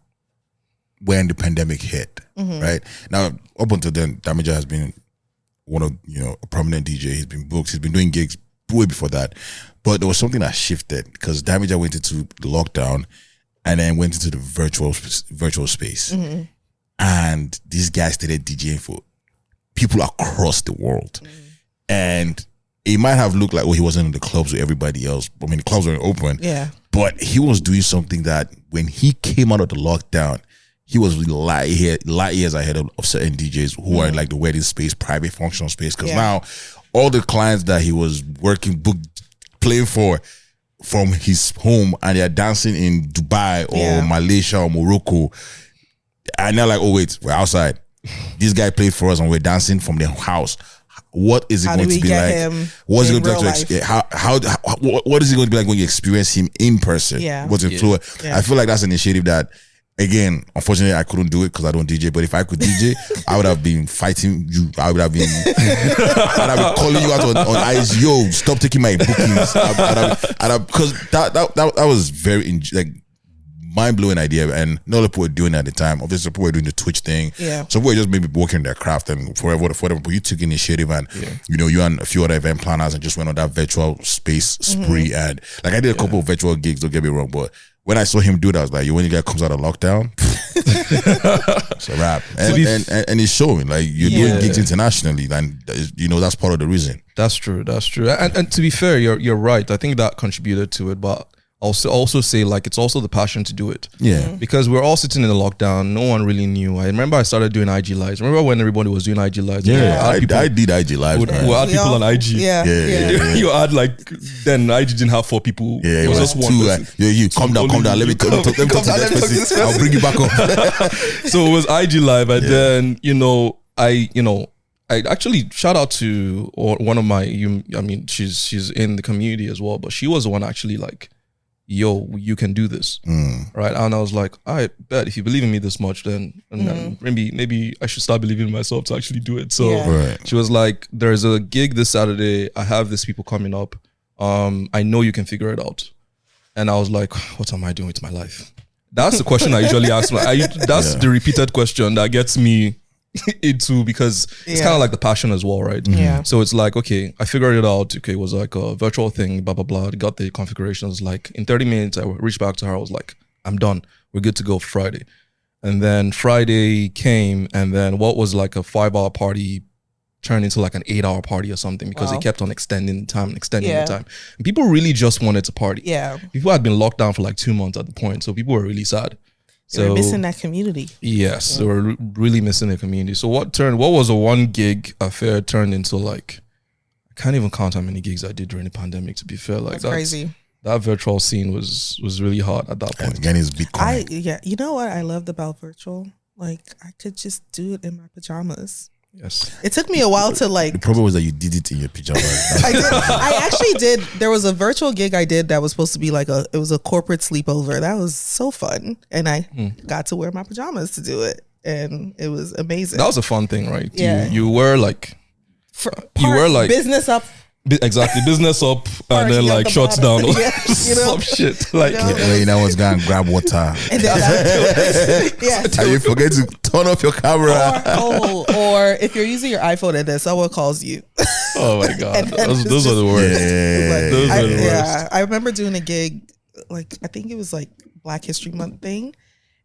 when the pandemic hit, right? Now up until then, Damiger has been one of a prominent DJ. He's been booked. He's been doing gigs way before that. But there was something that shifted because Damiger went into the lockdown and then went into the virtual space. And these guys started DJing for people across the world. And it might have looked like, he wasn't in the clubs with everybody else. I mean, the clubs weren't open. Yeah. But he was doing something that when he came out of the lockdown, he was light years ahead of certain DJs who are in like the wedding space, private functional space. Because now all the clients that he was playing for from his home and they're dancing in Dubai or Malaysia or Morocco, and they're like, oh wait, we're outside. This guy played for us and we're dancing from their house. What is it going to be like? What's it going to be like? What is it going to be like when you experience him in person? Yeah. What's it fluid? I feel like that's an initiative that, again, unfortunately, I couldn't do it because I don't DJ. But if I could DJ, I would have been fighting you. I would have been, calling you out on eyes. Yo, stop taking my bookings. Because that was very mind blowing idea, and not a lot of people were doing it at the time. Obviously, people were doing the Twitch thing. Yeah. So people were just maybe working their craft and whatever. But you took initiative, and you and a few other event planners, and just went on that virtual space spree. And like I did a couple of virtual gigs. Don't get me wrong, but when I saw him do that, I was like, when you guy comes out of lockdown, it's a wrap. And it's showing, like, you're doing gigs internationally, and that's part of the reason. That's true. And to be fair, you're right. I think that contributed to it, but also say like it's also the passion to do it. Yeah. Because we're all sitting in the lockdown. No one really knew. I remember I started doing IG lives. Remember when everybody was doing IG lives? Yeah, I did IG lives. We had people on IG. Yeah. You had then IG didn't have 4 people. Yeah, it was just one. You calm down. Let me talk to the next person. I'll bring you back up. So it was IG live, and then I actually shout out to one of my. She's in the community as well, but she was the one actually like, yo, you can do this, right? And I was like, I bet if you believe in me this much, then maybe I should start believing in myself to actually do it. So she was like, there's a gig this Saturday. I have these people coming up. I know you can figure it out. And I was like, what am I doing with my life? That's the question I usually ask. That's the repeated question that gets me into, because it's kind of like the passion as well, right? Yeah. So it's like, okay, I figured it out. Okay, it was like a virtual thing, blah, blah, blah. Got the configurations. Like in 30 minutes, I reached back to her. I was like, I'm done. We're good to go for Friday. And then Friday came, and then what was like a 5-hour party turned into like an 8-hour party or something, because it kept on extending the time. And people really just wanted to party. Yeah. People had been locked down for like 2 months at the point. So people were really sad. They were missing that community. Yes, they were really missing the community. So what was a one gig affair turned into like, I can't even count how many gigs I did during the pandemic, to be fair. Like that's crazy. That virtual scene was really hard at that point. Again, it's Bitcoin. You know what I loved about virtual? Like I could just do it in my pajamas. Yes. It took me a while to like. The problem was that you did it in your pajamas. I actually did. There was a virtual gig I did that was supposed to be like it was a corporate sleepover. That was so fun. And I got to wear my pajamas to do it. And it was amazing. That was a fun thing, right? Yeah. You were like, business up. Exactly, business up and then like shuts down some shit. Like, what's going to grab water. And then and you forget to turn off your camera. Or if you're using your iPhone and then someone calls you. Oh my God. Those are the worst. Those are the worst. I remember doing a gig, like, I think it was like Black History Month thing.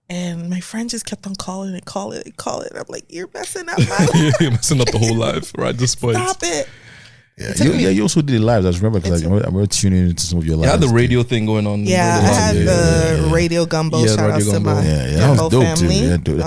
And my friend just kept on calling it. I'm like, you're messing up my life. You're messing up the whole life, right? At this point. Stop it. You also did it live. I remember because I remember tuning into some of your lives. You had the radio thing going on. Yeah, I had the radio gumbo. Shout out to my that was dope family. Too.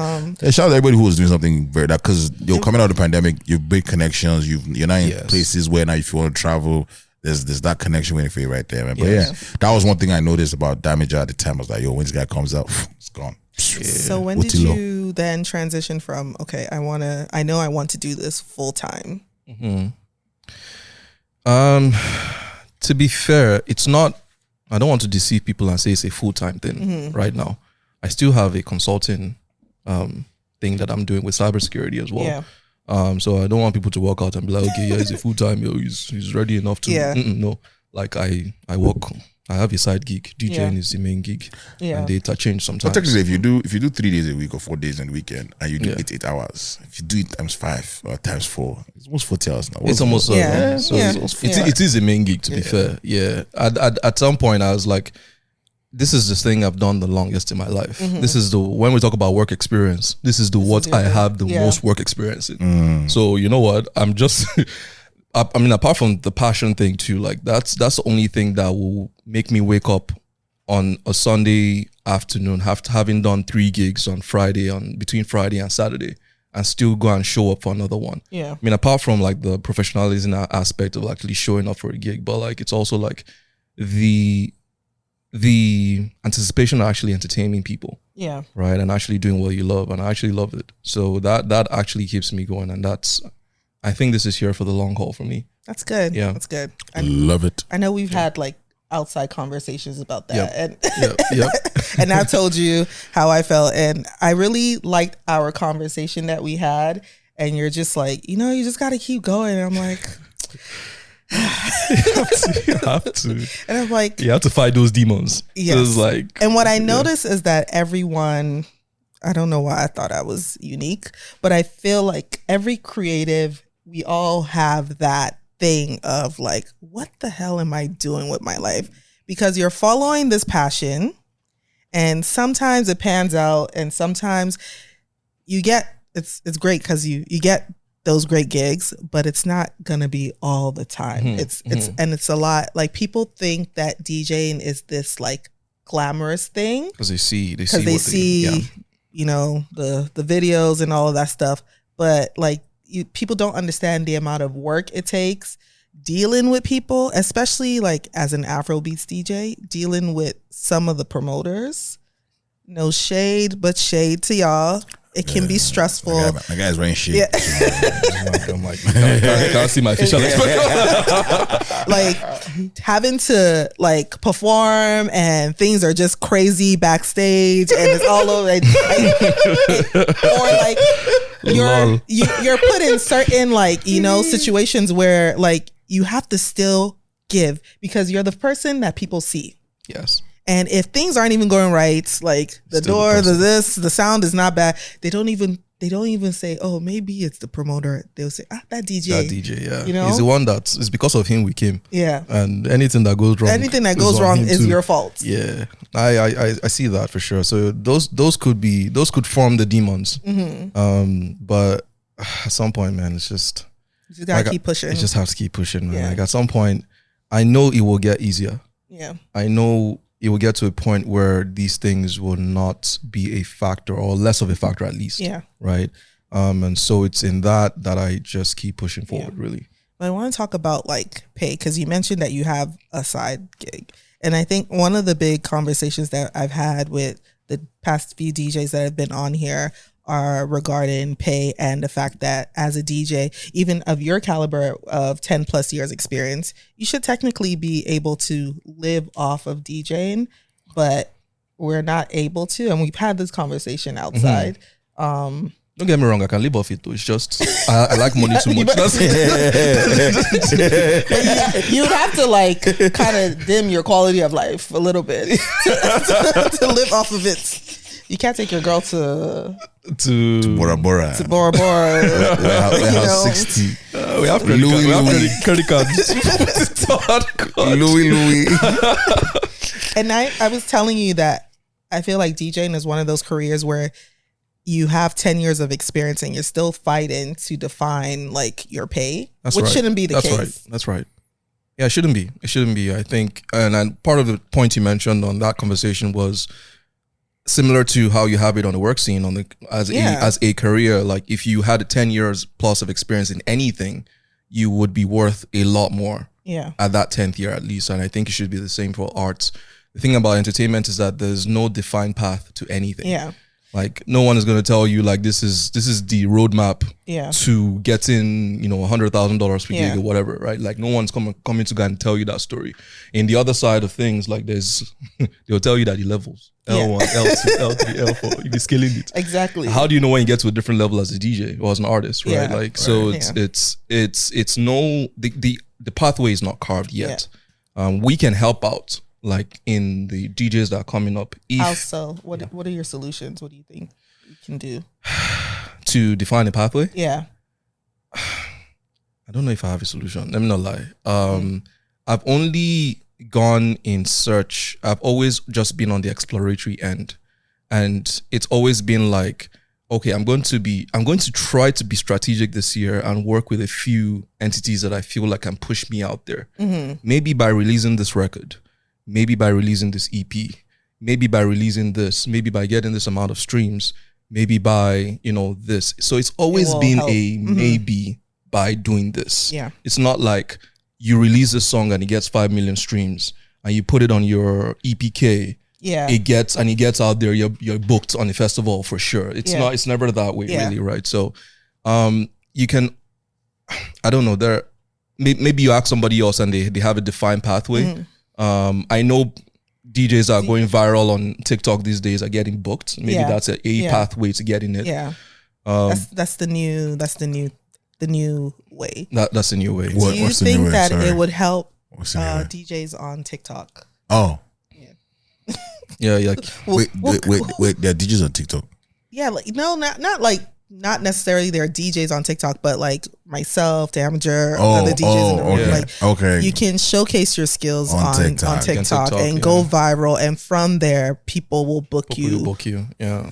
Shout out to everybody who was doing something very that, because you're coming out of the pandemic, you've made connections. You're not in places where now if you want to travel, there's that connection waiting for you right there, man. But that was one thing I noticed about Damiger at the time. I was like, yo, when this guy comes out, it's gone. So when did you then transition from, okay, I know I want to do this full time? To be fair, it's not. I don't want to deceive people and say it's a full-time thing right now. I still have a consulting thing that I'm doing with cybersecurity as well. Yeah. So I don't want people to walk out and be like, okay, yeah, he's a full-time, he's ready enough to. Yeah. No, like I work. I have a side gig. DJing is the main gig. Yeah. And they interchange sometimes. But technically, if you do 3 days a week or 4 days on the weekend and you do 8 hours, if you do it times 5 or times 4, it's almost 40 hours now. It's almost it is a main gig, to be fair. Yeah. At some point I was like, this is the thing I've done the longest in my life. This is when we talk about work experience, this is what I have the most work experience in. So you know what? I'm just I mean, apart from the passion thing too, like that's the only thing that will make me wake up on a Sunday afternoon, having done 3 gigs on Friday, between Friday and Saturday, and still go and show up for another one. Yeah. I mean, apart from like the professionalism aspect of actually showing up for a gig, but like it's also like the anticipation of actually entertaining people. Yeah. Right. And actually doing what you love. And I actually love it. So that actually keeps me going. And I think this is here for the long haul for me. That's good. Yeah. That's good. I love it. I know we've had like outside conversations about that. Yep. And I told you how I felt. And I really liked our conversation that we had. And you're just like, you just got to keep going. And I'm like, you have to. And I'm like, you have to fight those demons. Yes. So it's like, and what I noticed is that everyone, I don't know why I thought I was unique, but I feel like every creative, we all have that thing of like, what the hell am I doing with my life? Because you're following this passion and sometimes it pans out and sometimes you get, it's great because you get those great gigs, but it's not gonna be all the time. It's a lot. Like people think that DJing is this like glamorous thing because they see the videos and all of that stuff, but like people don't understand the amount of work it takes dealing with people, especially like as an Afrobeats DJ, dealing with some of the promoters. No shade, but shade to y'all. It can be stressful. My guy's wearing shit. Yeah. I'm like, I can't see my facial expression. Like having to like perform and things are just crazy backstage and it's all over. Or like you're put in certain like situations where like you have to still give because you're the person that people see. Yes. And if things aren't even going right, like the door, the sound is not bad. They don't even say, oh, maybe it's the promoter. They'll say, that DJ. That DJ, yeah. He's the one it's because of him we came. Yeah. And anything that goes wrong is your fault. Yeah. I see that for sure. So those could form the demons. But at some point, man, it's just you just gotta keep pushing. You just have to keep pushing, man. Yeah. Like at some point, I know it will get easier. Yeah. I know it will get to a point where these things will not be a factor or less of a factor at least. Yeah. Right. And so it's in that I just keep pushing forward, really. But I want to talk about like pay because you mentioned that you have a side gig. And I think one of the big conversations that I've had with the past few DJs that have been on here are regarding pay and the fact that as a DJ, even of your caliber of 10 plus years experience, you should technically be able to live off of DJing, but we're not able to. And we've had this conversation outside. Don't get me wrong, I can live off it though. It's just I like money too much. You would have to like kind of dim your quality of life a little bit to live off of it. You can't take your girl to Bora Bora. To Bora Bora. Warehouse 60. We have credit cards. Louis. And I was telling you that I feel like DJing is one of those careers where you have 10 years of experience and you're still fighting to define like your pay, which shouldn't be the case. That's right. Yeah, it shouldn't be. I think, and part of the point you mentioned on that conversation was similar to how you have it on the work scene as a career. Like if you had 10 years plus of experience in anything, you would be worth a lot more at that 10th year at least. And I think it should be the same for arts. The thing about entertainment is that there's no defined path to anything. Yeah. Like no one is going to tell you like this is the roadmap to getting $100,000 per gig or whatever, right? Like no one's coming to go and tell you that story. In the other side of things, like there's they'll tell you that the levels L1, L2, L3, L4, you be scaling it. Exactly. How do you know when you get to a different level as a DJ or as an artist, right? Like so it's no the pathway is not carved yet. We can help out. Like in the DJs that are coming up. How so? What are your solutions? What do you think you can do to define a pathway? Yeah. I don't know if I have a solution. Let me not lie. I've only gone in search. I've always just been on the exploratory end, and it's always been like, okay, I'm going to try to be strategic this year and work with a few entities that I feel like can push me out there. Maybe by releasing this record. Maybe by releasing this EP, maybe by releasing this, maybe by getting this amount of streams, maybe by, this. So it's always been a maybe by doing this. Yeah. It's not like you release a song and it gets 5 million streams and you put it on your EPK. Yeah. It gets out there, you're booked on a festival for sure. It's never that way really, right? So you can, I don't know, maybe you ask somebody else and they have a defined pathway. I know DJs are going viral on TikTok these days are getting booked. Maybe that's a pathway to getting it. Yeah. That's the new way. That's the new way. Do you think that it would help DJs on TikTok? Oh. Yeah. Wait, there are DJs on TikTok? Yeah, like no, not necessarily there are DJs on TikTok, but like myself, Damiger, other DJs in the room. Like, you can showcase your skills on TikTok and go viral, and from there, people will book you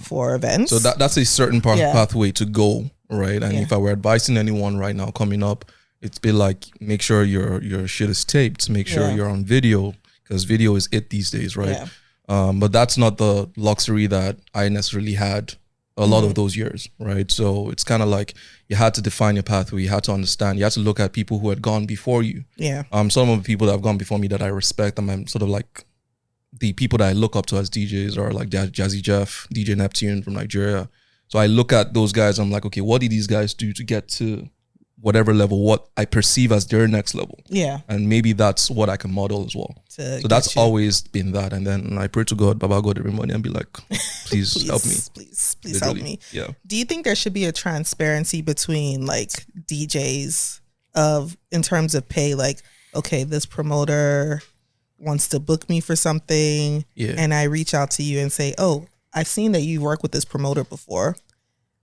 for events. So that's a certain pathway to go, right? And if I were advising anyone right now coming up, it'd be like, make sure your shit is taped, make sure you're on video, because video is it these days, right? But that's not the luxury that I necessarily had a lot of those years, right? So it's kind of like you had to define your pathway. You had to understand. You had to look at people who had gone before you. Yeah. Some of the people that have gone before me that I respect, I'm sort of like the people that I look up to as DJs are like Jazzy Jeff, DJ Neptune from Nigeria. So I look at those guys. I'm like, okay, what did these guys do to get to whatever level, what I perceive as their next level? Yeah. And maybe that's what I can model as well. So that's always been that. And then I pray to God, Baba God every morning and be like, please help me. Please help me. Yeah. Do you think there should be a transparency between like DJs in terms of pay? Like, okay, this promoter wants to book me for something and I reach out to you and say, oh, I've seen that you work with this promoter before.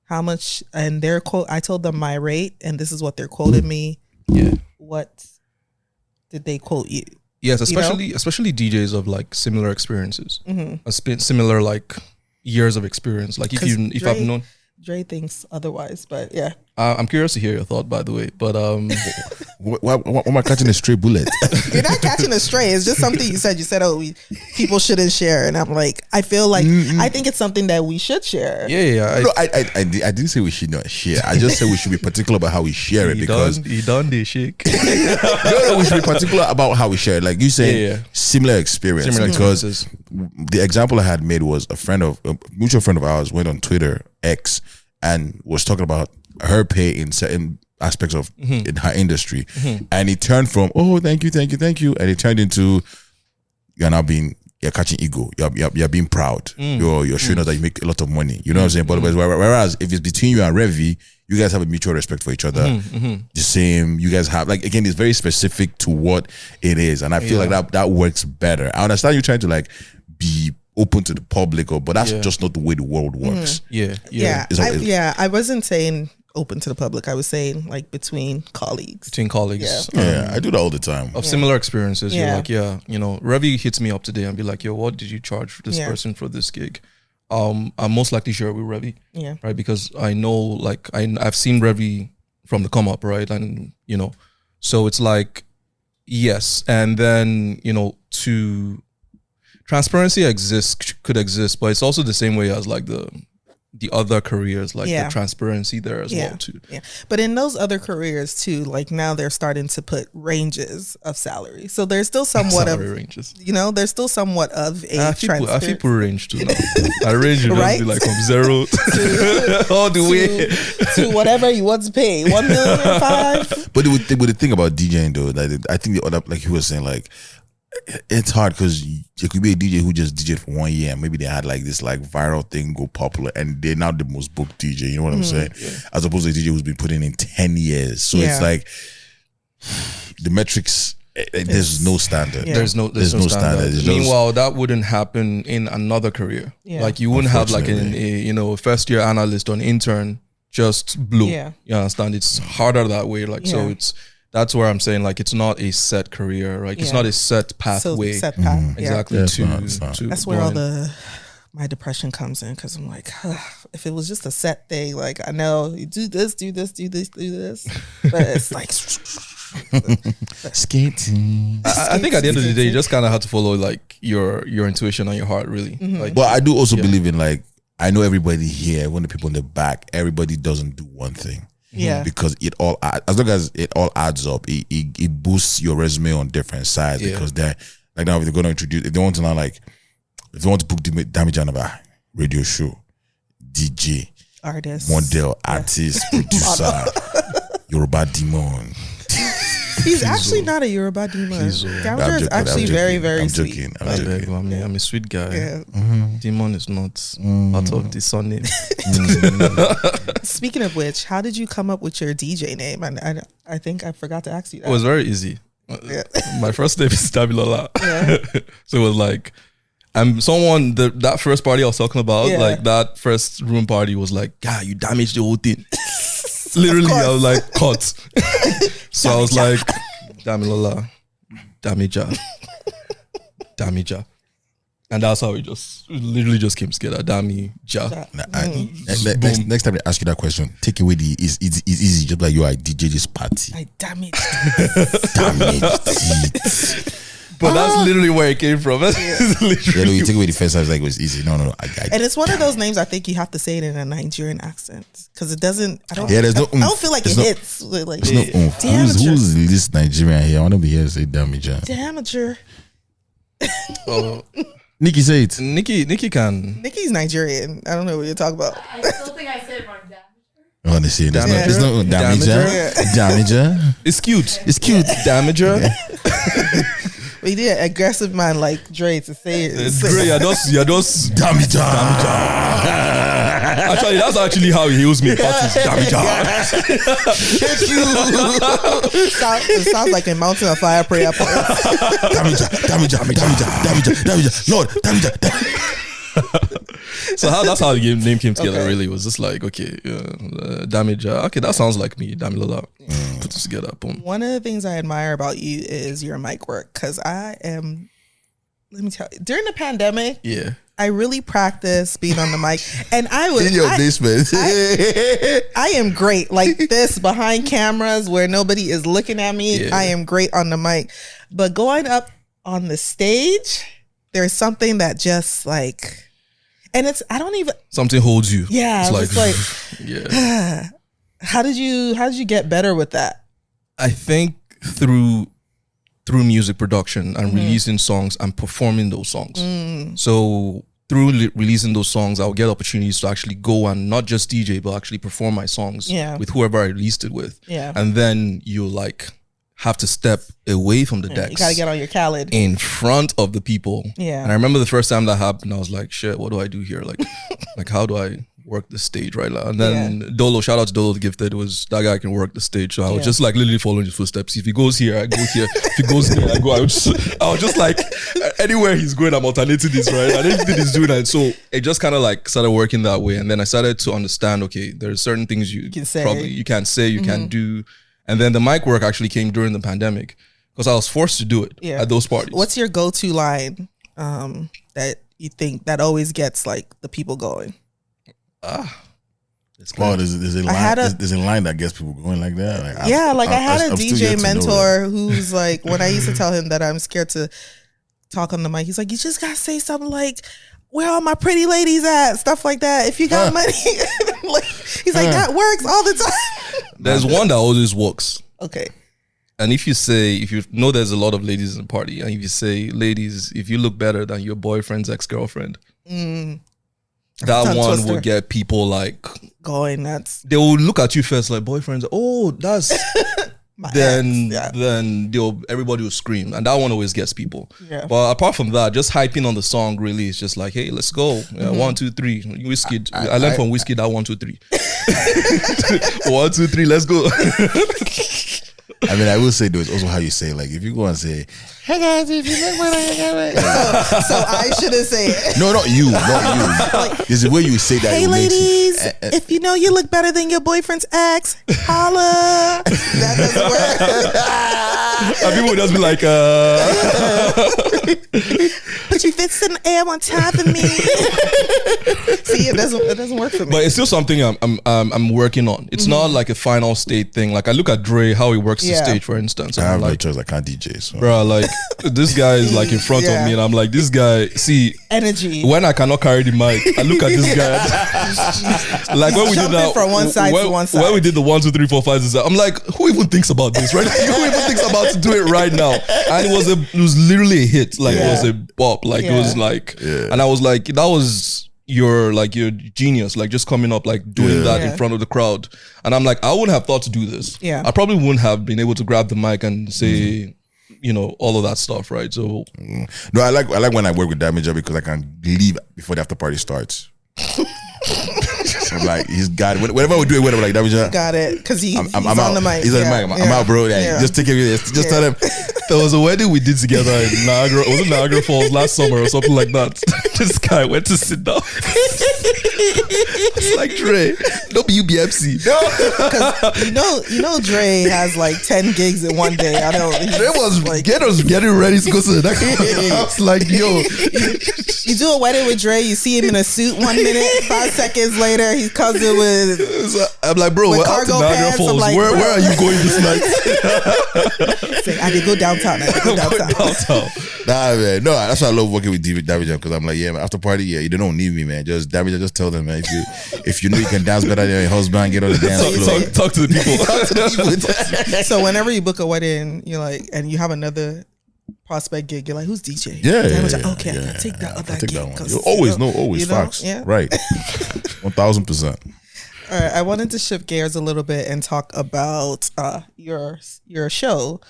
How much? And their quote, I told them my rate and this is what they're quoting me. Yeah. What did they quote you? Yes, especially DJs of like similar experiences, similar like years of experience. Like if I've known Dre thinks otherwise, but yeah. I'm curious to hear your thought, by the way. But why am I catching a stray bullet? You're not catching a stray. It's just something you said. You said, "Oh, people shouldn't share," and I'm like, I feel like I think it's something that we should share. Yeah. I didn't say we should not share. I just said we should be particular about how we share it because you done this shake. No, we should be particular about how we share it. Like you said, similar experience. Because the example I had made was a mutual friend of ours went on Twitter X and was talking about her pay in certain aspects of in her industry, and it turned from thank you, and it turned into you're catching ego, you're being proud, you're showing us that you make a lot of money. You know what I'm saying? But whereas if it's between you and Revy, you guys have a mutual respect for each other. The same, you guys have like again, it's very specific to what it is, and I feel like that works better. I understand you trying to like be open to the public, but that's just not the way the world works. I wasn't saying open to the public. I was saying like between colleagues. Yeah, I do that all the time. Of similar experiences, you're like, Revy hits me up today and be like, yo, what did you charge this person for this gig? I'm most likely share with Revy, right? Because I know, like, I've seen Revy from the come up, right? And so it's like, yes, and then to transparency could exist, but it's also the same way as like the the other careers, like the transparency there as well too. Yeah, but in those other careers too, like now they're starting to put ranges of salary, so there's still somewhat salary of ranges. You know, there's still somewhat of a transparency. I feel range too now. I range will right? Be like from 0 to all the way to whatever you want to pay, 1 million or 5. But the thing about DJing though, that I think the other, like he was saying, like it's hard because it could be a DJ who just DJed for 1 year and maybe they had like this like viral thing go popular and they're now the most booked DJ, you know what I'm saying? Yeah. As opposed to a DJ who's been putting in 10 years. So it's like the metrics, there's no standard. Yeah. There's no standard. Meanwhile, that wouldn't happen in another career. Yeah. Like you wouldn't have like a first year analyst or an intern just blew. Yeah. You understand? It's harder that way. Like so that's where I'm saying like it's not a set career, right? It's not a set pathway. So set path. Exactly. That's where all my depression comes in because I'm like, if it was just a set thing, like I know you do this, but it's like skating. I think at the end of the day, you just kind of have to follow like your intuition and your heart, really. Mm-hmm. Like, but I do also believe in like I know everybody here, when the people in the back, everybody doesn't do one thing. Yeah, because it all, as long as it all adds up, it boosts your resume on different sides. Because they're like now if they're going to introduce, if they want to now like, if they want to book Damiger on a radio show, DJ, artist, model, artist, producer, Yoruba demon. He's actually not a Yoruba demon. Damiger is actually very, very sweet. I'm a sweet guy. Yeah. Demon is not out of the surname. Speaking of which, how did you come up with your DJ name? And I think I forgot to ask you that. It was very easy. My first name is Damilola. So it was like, someone, that first party I was talking about, like that first room party was like, yeah, you damaged the whole thing. Literally, I was like, cut. So I was like, Damilola, Damiger. And that's how it literally just came together. Damiger. Next time they ask you that question, take away it's easy, just like you are DJ this party. I damaged it. But that's literally where it came from. You take away the first time, like it was easy. No, and it's one of those names I think you have to say it in a Nigerian accent because it doesn't. I don't feel like it hits. Like who's this Nigerian here? I want to be here to say Damiger. Damiger. Niki, say it. Niki can. Niki's Nigerian. I don't know what you're talking about. I still think I said it wrong. Oh, they say there's no Damiger. Damiger. It's cute. Damiger. We did aggressive man like Dre to say it. It's great. You're just Damiger. Actually, that's actually how he heals me. Damiger. It sounds like a mountain of fire prayer point. Damiger. Lord, Damiger. So that's how the name came together. Really, it was just like, okay, Damiger. Okay, that sounds like me, Damilola. Put this together. Boom. One of the things I admire about you is your mic work, because let me tell you, during the pandemic, I really practiced being on the mic, and I was in your basement. I am great like this behind cameras where nobody is looking at me. I am great on the mic, but going up on the stage, there's something that just like. And something holds you. Yeah. It's like How did you get better with that? I think through music production and releasing songs and performing those songs. So through releasing those songs, I'll get opportunities to actually go and not just DJ, but actually perform my songs with whoever I released it with. Yeah. And then you like have to step away from the decks. You gotta get on your Khaled in front of the people. Yeah. And I remember the first time that happened, I was like, shit, what do I do here? Like how do I work the stage right now? And then Dolo, shout out to Dolo the Gifted, was that guy can work the stage. So I was just like literally following his footsteps. If he goes here, I go here. If he goes there, I go. I was just like anywhere he's going, I'm alternating this, right? And everything he's doing. And so it just kind of like started working that way. And then I started to understand, okay, there's certain things you can say, probably you can't say, you can't do. And then the mic work actually came during the pandemic because I was forced to do it at those parties. What's your go-to line that you think that always gets like the people going? There's a line that gets people going like that. Like, I had a DJ mentor who's like, when I used to tell him that I'm scared to talk on the mic, he's like, you just gotta say something like, where all my pretty ladies at? Stuff like that. If you got money, like, he's like, that works all the time. There's one that always works. Okay. And if you know there's a lot of ladies in the party, and if you say, ladies, if you look better than your boyfriend's ex-girlfriend, that one will get people like going nuts. They will look at you first like, boyfriends, oh, that's then everybody will scream, and that one always gets people. Yeah. But apart from that, just hyping on the song really is just like, hey, let's go. 1, 2, 3. Whiskey. I learned from Whiskey that 1, 2, 3. 1, 2, 3. Let's go. I mean, I will say though, it's also how you say, like, if you go and say, hey guys, if you look better, so I shouldn't say it. No, not you. Like, there's a way you say that. Hey ladies, if you know you look better than your boyfriend's ex, holla. That doesn't work. And people would just be like, put your fists in the air on top of me. See, it doesn't work for me. But it's still something I'm working on. It's not like a final state thing. Like I look at Dre, how he works the stage, for instance. I have like, no choice. I can't DJ. So. Bro, like this guy is like in front of me, and I'm like, this guy. See, energy. When I cannot carry the mic, I look at this guy. Like when we did that, from one side to one side. When we did the 1, 2, 3, 4, 5, 6, 7, I'm like, who even thinks about this? Right? Who even thinks about to do it right now? And it was literally a hit. Like it was a bop. Like it was like, and I was like, that was your genius, like just coming up, like doing that in front of the crowd. And I'm like, I wouldn't have thought to do this. Yeah, I probably wouldn't have been able to grab the mic and say, all of that stuff, right? So no, I like when I work with Damiger because I can leave before the after party starts. So I'm like, he's got it. Whatever we do, whatever, like Damiger got it, because he's on on the mic. He's on the mic. I'm out, bro. Just take it. Just tell him. There was a wedding we did together in Niagara. Was it Niagara Falls last summer or something like that? This guy went to sit down. It's like, Dre, don't be UBMC. No, because you know Dre has like 10 gigs in one day. I know. Dre was like, getting ready to go to the next one. I was like, yo. You do a wedding with Dre, you see him in a suit 1 minute, 5 seconds later, he comes in with. I'm like, bro, we're out to Niagara Falls. Like, where are you going this night? Like, I could go downtown. Downtown. Nah, man. No, that's why I love working with Damiger, because I'm like, yeah, man, after party, you don't need me, man. Just Damiger, just tell them, man, if you know you can dance better than your husband, get on the dance floor. Talk to the people. Talk to the people. So whenever you book a wedding, you're like, and you have another prospect gig, you're like, who's DJ? Yeah. Okay, I can take that other gig. That one. You always facts. Yeah. Right. 1000%. All right, I wanted to shift gears a little bit and talk about your show,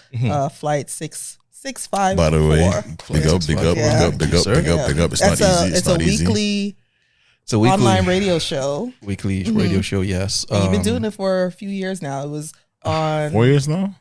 Flight 665. By the way, big up. It's not easy. It's a weekly online radio show. Weekly radio show, yes. And you've been doing it for a few years now. It was on 4 years now.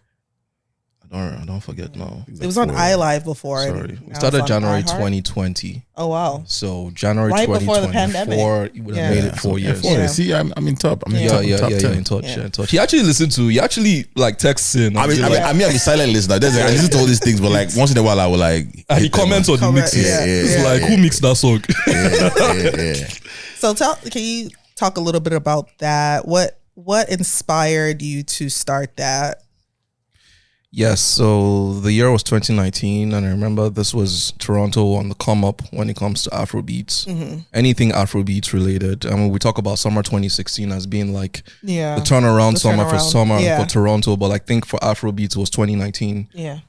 I don't forget now. It was on iLive before. Sorry, we started January 2020. Oh wow! So January right 2024, before the pandemic. You would have made it 4 years. See, I'm in top. I'm in top 10. In touch. He actually listened to. He actually like texts in. I'm a silent listener. I listen to all these things, but like once in a while, I will like. And he comments on the mixes. It's like, who mixed that song? Yeah. So can you talk a little bit about that? What inspired you to start that? Yes, so the year was 2019, and I remember this was Toronto on the come up when it comes to Afrobeats. Anything Afrobeats related. I mean, we talk about summer 2016 as being like the turnaround summer for Toronto, but I think for Afrobeats it was 2019. Yeah.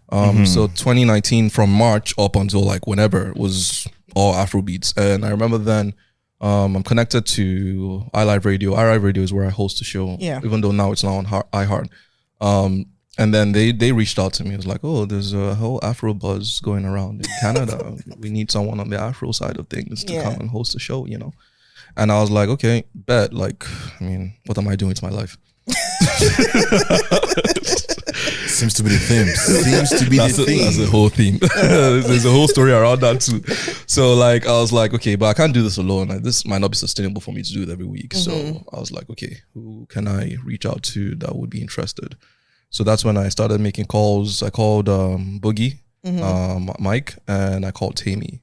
So 2019 from March up until like whenever was all Afrobeats, and I remember then. I'm connected to iLive Radio. iLive Radio is where I host the show. Yeah. Even though now it's not on iHeart. And then they reached out to me. It was like, oh, there's a whole Afro buzz going around in Canada. We need someone on the Afro side of things to come and host the show, And I was like, okay, bet. Like, I mean, what am I doing to my life? Seems to be the theme. That's the whole theme. There's a whole story around that too. So like, I was like, okay, but I can't do this alone. This might not be sustainable for me to do it every week. So I was like, okay, who can I reach out to that would be interested? So that's when I started making calls. I called Bukky, Mike, and I called Tammy.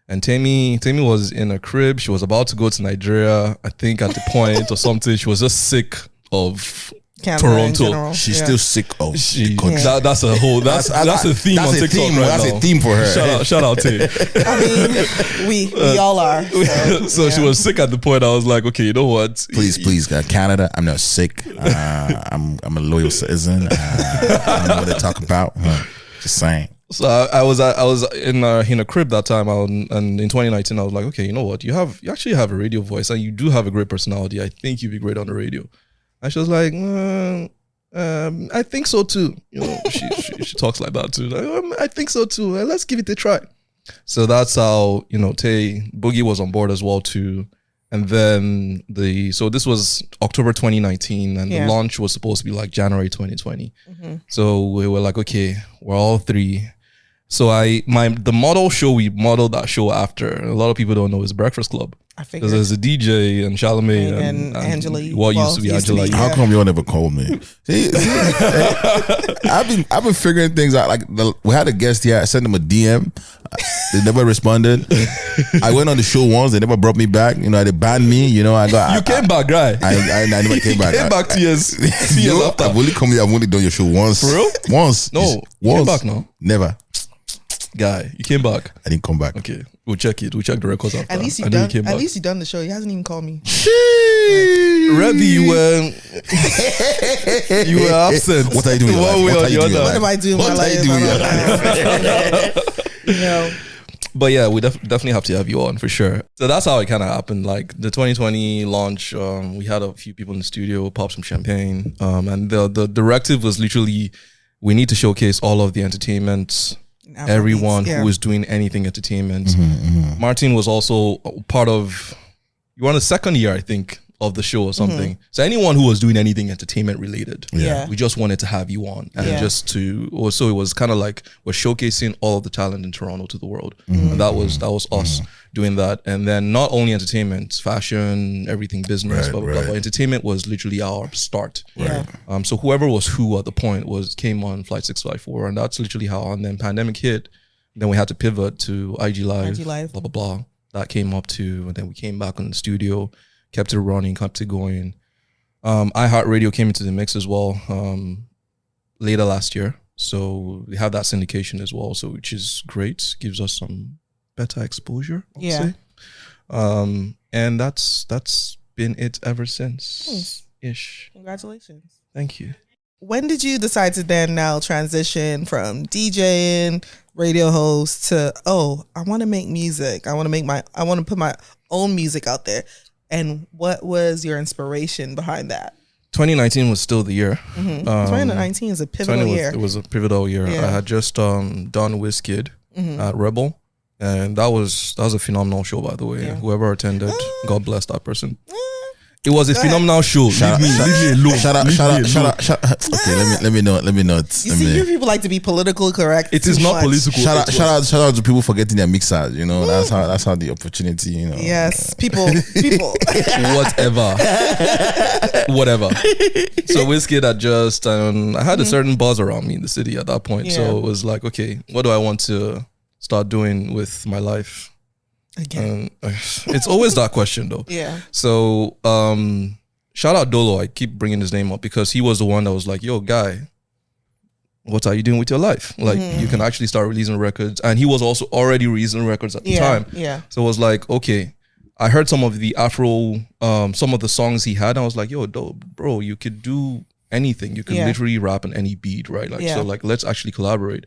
And Tammy was in a crib. She was about to go to Nigeria, I think at the point or something. She was just sick of Toronto. She's still sick of the country. That's a whole. That's a theme on TikTok right now. That's a theme for her. Shout out to. I mean, we all are. So she was sick at the point. I was like, okay, you know what? Please, Canada. I'm not sick. I'm a loyal citizen. I don't know what they talk about. Just saying. So I was in a crib that time, and in 2019 I was like, okay, you know what? You actually have a radio voice, and you do have a great personality. I think you'd be great on the radio. And she was like, I think so too. You know, she talks like that too. Like, I think so too. Let's give it a try. So that's how, you know, Bukky was on board as well too. And then so this was October 2019, and the launch was supposed to be like January 2020. So we were like, okay, we're all three. So the model show we modeled that show after, a lot of people don't know, is Breakfast Club. I figured. Because there's a DJ and Charlemagne and Angela. What used to be Angela. How come you all never called me? See, I've been figuring things out. Like we had a guest here. I sent them a DM. They never responded. I went on the show once. They never brought me back. You know, they banned me. You know, You came back, right? I never came back. Came back 2 years. 2 years after. I've only come here. I've only done your show once. For real? Once. No. You came back now? Never. Guy, you came back. I didn't come back. Okay, we'll check it. We'll check the records after. At least you done the show. He hasn't even called me. Revy, you were absent. What are you doing? What am I doing? What are you doing? You know. But yeah, we definitely have to have you on for sure. So that's how it kind of happened. Like the 2020 launch, we had a few people in the studio, pop some champagne, and the directive was literally, we need to showcase all of the entertainment. Everyone who was doing anything entertainment. Martin was also part of, you were on the second year, I think, of the show or something. So anyone who was doing anything entertainment related, we just wanted to have you on. And just to, so it was kind of like we're showcasing all of the talent in Toronto to the world. And that was us doing that. And then not only entertainment, fashion, everything, business, blah, blah, blah. But entertainment was literally our start. So whoever was who at the point came on Flight 654. And that's literally how, and then pandemic hit. Then we had to pivot to IG Live, blah, blah, blah. That came up to, and then we came back on the studio, kept it running, kept it going. iHeartRadio came into the mix as well later last year. So we have that syndication as well, so which is great. Gives us some better exposure, I would say. And that's been it ever since. Ish. Congratulations. Thank you. When did you decide to then now transition from DJing, radio host to, I want to make music. I want to put my own music out there. And what was your inspiration behind that? 2019 was still the year. 2019 is a pivotal year. It was a pivotal year. I had just done Wizkid at Rebel. And that was a phenomenal show, by the way. Whoever attended, God bless that person. It was a phenomenal show. Leave me alone. Shut up. Okay, let me know. You see, you people like to be political correct. It is not political. Shout out to people forgetting their mixers. You know, that's how the opportunity. You know. Yes, people. Whatever. So Wizkid had just, I had a certain buzz around me in the city at that point. So it was like, okay, what do I want to start doing with my life? Again. It's always that question though. So shout out Dolo. I keep bringing his name up because he was the one that was like, yo guy, what are you doing with your life? Like you can actually start releasing records. And he was also already releasing records at the time. So it was like, okay, I heard some of the Afro, some of the songs he had. And I was like, yo, bro, you could do anything. You can literally rap on any beat, right? Like, so like, let's actually collaborate.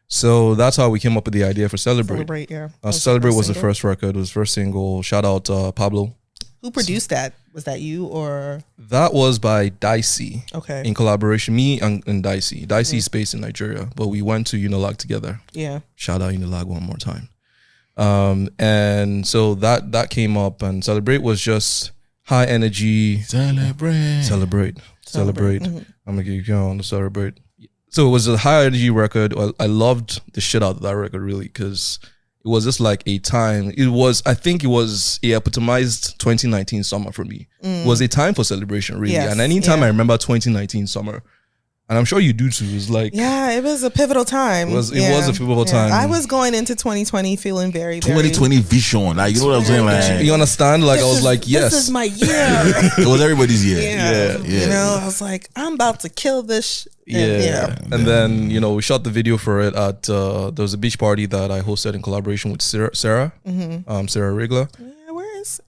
So that's how we came up with the idea for Celebrate. Celebrate was the first record, was the first single. Shout out Pablo. Who produced that? Was that you or? That was by Dicey. Okay. In collaboration, me and Dicey. Dicey is based in Nigeria, but we went to Unilag together. Shout out Unilag one more time. And so that came up, and Celebrate was just high energy. Celebrate. I'm gonna give you on the Celebrate. So it was a high energy record. I loved the shit out of that record really because it was just like a time. It epitomized 2019 summer for me. It was a time for celebration really. And anytime I remember 2019 summer, And I'm sure you do too. It's like, yeah, it was a pivotal time. It was a pivotal time. I was going into 2020 feeling very 2020 vision. Like, you know what I'm saying? Like, you understand? Like, I was like, yes. This is my year. It was everybody's year. Yeah. You know, I was like, I'm about to kill this. And then, you know, we shot the video for it at, there was a beach party that I hosted in collaboration with Sarah, Sarah Rigler. Yeah, where is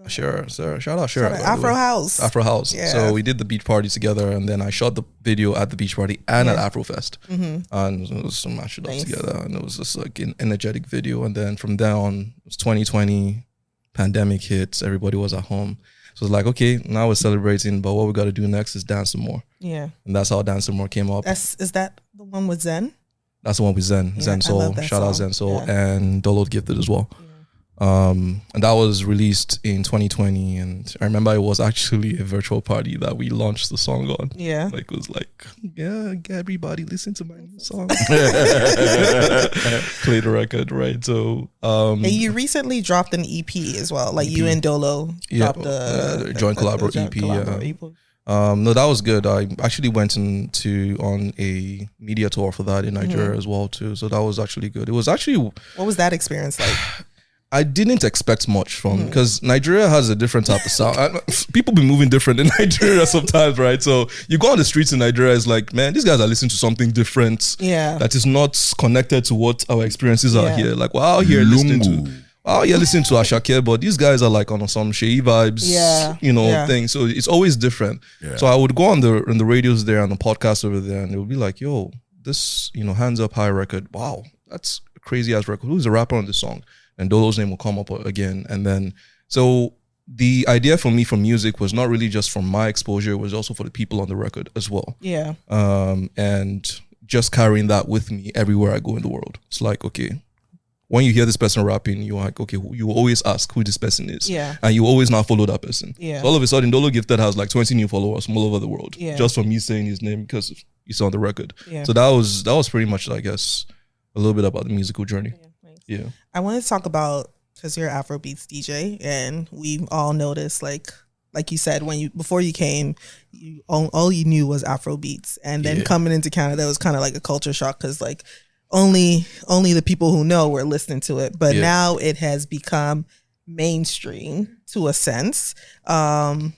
Sarah, shout out Sarah. Afro House. Yeah. So we did the beach party together, and then I shot the video at the beach party and at Afrofest, and it was some mashed it up together, and it was just like an energetic video. And then from there on, it was 2020, pandemic hits, everybody was at home, so it's like, okay, now we're celebrating, but what we got to do next is dance some more. Yeah, and that's how Dance Some More came up. Is that the one with Zen? That's the one with Zen. Zen Soul. Shout out Zen Soul and Download Gifted as well. And that was released in 2020, and I remember it was actually a virtual party that we launched the song on. Yeah, like it was like, yeah, everybody listen to my new song. Play the record, right? So, and you recently dropped an EP as well, like EP. You and Dolo dropped a joint collabo EP. No, that was good. I actually went on a media tour for that in Nigeria as well too. So that was actually good. It was actually, what was that experience like? I didn't expect much from, because Nigeria has a different type of sound. People be moving different in Nigeria sometimes, right? So you go on the streets in Nigeria, it's like, man, these guys are listening to something different. Yeah, that is not connected to what our experiences are here. Like, we're out here listening to Ashake, but these guys are like on some Shei vibes, thing. So it's always different. Yeah. So I would go on the radios there and the podcast over there, and they would be like, yo, this, Hands Up High record. Wow, that's a crazy ass record. Who's the rapper on this song? And Dolo's name will come up again. And then, so the idea for me from music was not really just from my exposure, it was also for the people on the record as well. Yeah. And just carrying that with me everywhere I go in the world. It's like, okay, when you hear this person rapping, you're like, okay, you always ask who this person is. Yeah. And you always now follow that person. Yeah. So all of a sudden, Dolo Gifted has like 20 new followers from all over the world. Yeah. Just from me saying his name because he's on the record. Yeah. So that was pretty much, I guess, a little bit about the musical journey. Yeah. I wanted to talk about, because you're an Afrobeats DJ, and we all noticed, like you said, before you came, all you knew was Afrobeats, and then coming into Canada, it was kind of like a culture shock, because like only the people who know were listening to it, but now it has become mainstream to a sense. I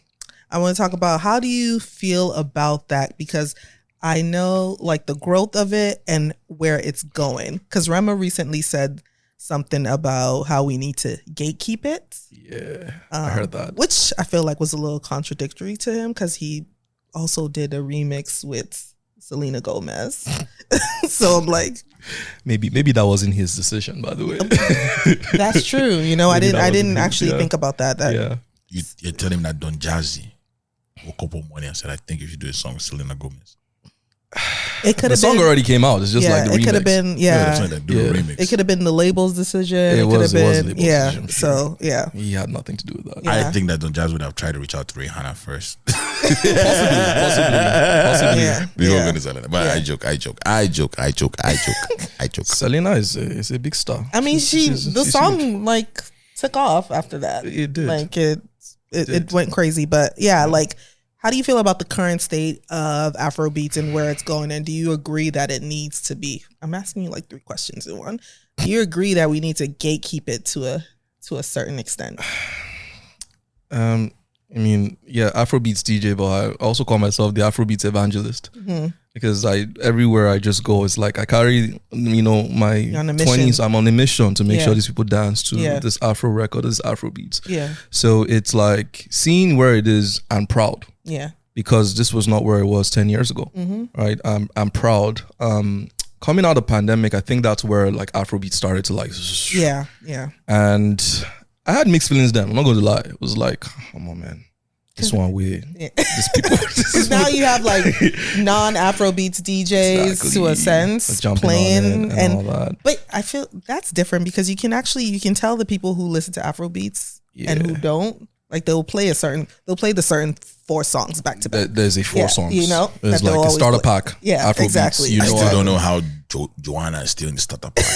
want to talk about, how do you feel about that? Because I know like the growth of it and where it's going, because Rema recently said something about how we need to gatekeep it. Yeah, I heard that. Which I feel like was a little contradictory to him, because he also did a remix with Selena Gomez. So I'm like, maybe that wasn't his decision, by the way. That's true. I didn't actually think about that. You tell him that Don Jazzy woke up one morning and said, I think you should do a song with Selena Gomez. It could have been, the song already came out. It's just like the remix. It could have been, It could have been the label's decision. It could have been, decision, so he had nothing to do with that. I think that Don Jazz would have tried to reach out to Rihanna first. Possibly. But I joke. Selena is a big star. I mean, the song huge. Like took off after that. It did. Like it went crazy. But like, how do you feel about the current state of Afrobeats and where it's going? And do you agree that it needs to be? I'm asking you like 3 questions in one. Do you agree that we need to gatekeep it to a certain extent? I mean, Afrobeats DJ, but I also call myself the Afrobeats evangelist, because everywhere I just go, it's like I carry, my 20s. I'm on a mission to make sure these people dance to this Afro record, this Afrobeats. Yeah. So it's like seeing where it is, I'm proud. Yeah. Because this was not where it was 10 years ago. Right. I'm proud. Coming out of the pandemic, I think that's where like Afrobeat started to like. Yeah. And I had mixed feelings then. I'm not going to lie. It was like, come on, man. This one weird. These people. Because now you have like non-Afrobeats DJs to a sense playing and all that. But I feel that's different, because you can tell the people who listen to Afrobeats and who don't. Like they'll play the certain 4 songs back to back. There's a 4 songs. There's like a starter pack. Yeah, Afrobeats, exactly. I still don't know how Joanna is still in the starter pack.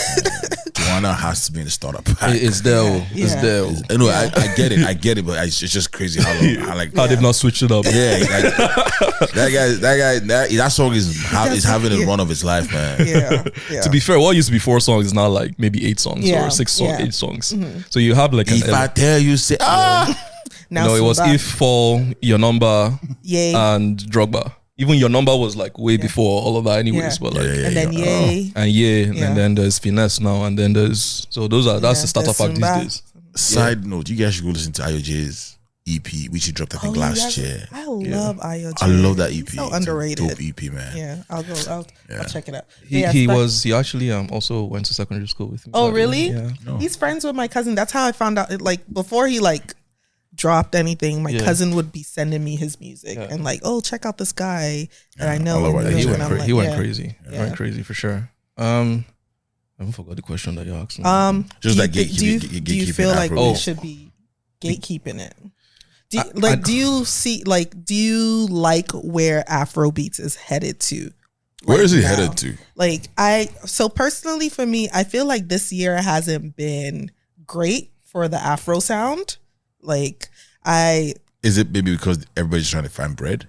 Joanna now has to be in the startup. It's there. It's there. You know, I get it, but it's just crazy how long. How they've not switched it up. Yeah, that song is having a run of its life, man. Yeah. To be fair, what used to be 4 songs is now like maybe 8 songs or 6 songs, 8 songs. So you have like if I tell you, say Now it was If, Fall, Your Number, Yay, and Drogba. Even Your Number was like way before all of that anyways, but like and then Yay, and then there's Finesse now, and then that's the starter pack these days. Side note, you guys should go listen to IOJ's EP, which he dropped I think last year. I love IOJ. I love that EP. It's so underrated. Dope EP, man. Yeah, I'll check it out. He actually also went to secondary school with me. Oh really? Yeah. No. He's friends with my cousin. That's how I found out. Like before he like dropped anything, my cousin would be sending me his music and like, oh, check out this guy that I know. He went crazy. He went crazy for sure. I forgot the question that you asked me. Just like do you feel like we should be gatekeeping it? Do you like where Afrobeats is headed to? Where is he headed to? So personally for me, I feel like this year hasn't been great for the Afro sound. Is it maybe because everybody's trying to find bread?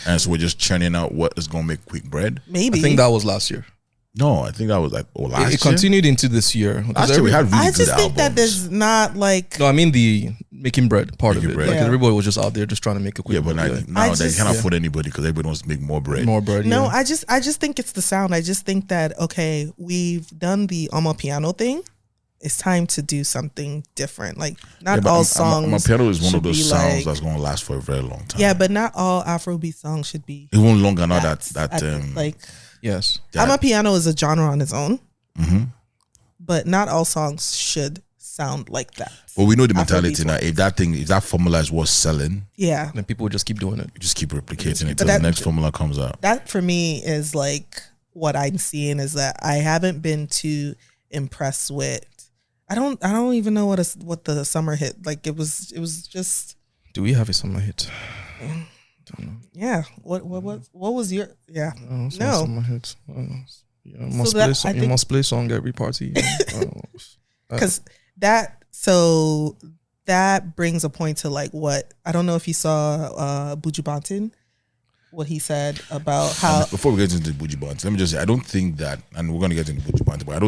And so we're just churning out what is going to make quick bread? Maybe. I think that was last year. No, I think that was like last year. It continued into this year. Last year we had really I good just think albums. that there's not like... No, I mean the making bread part of it. Bread. Like everybody was just out there just trying to make a quick but now they can't afford anybody because everybody wants to make more bread. More bread, No, I just think it's the sound. I just think that, okay, we've done the piano thing. It's time to do something different. Like not all songs. Piano is one of those sounds that's going to last for a very long time. Yeah, but not all Afrobeat songs should be even longer now yes. Piano is a genre on its own. But not all songs should sound like that. Well, we know the mentality now. If that formula is what's selling, then people will just keep doing it. Just keep replicating it until the next formula comes out. That for me is like what I'm seeing is that I haven't been too impressed with. I don't even know what the summer hit. Like it was just. Do we have a summer hit? Don't know. Yeah. What was your no summer hit? You must play song every party. Because that brings a point to like what I don't know if you saw Buju Banton, what he said about how before we get into Buju Banton, let me just say I don't think that, and we're gonna get into Buju Banton, but I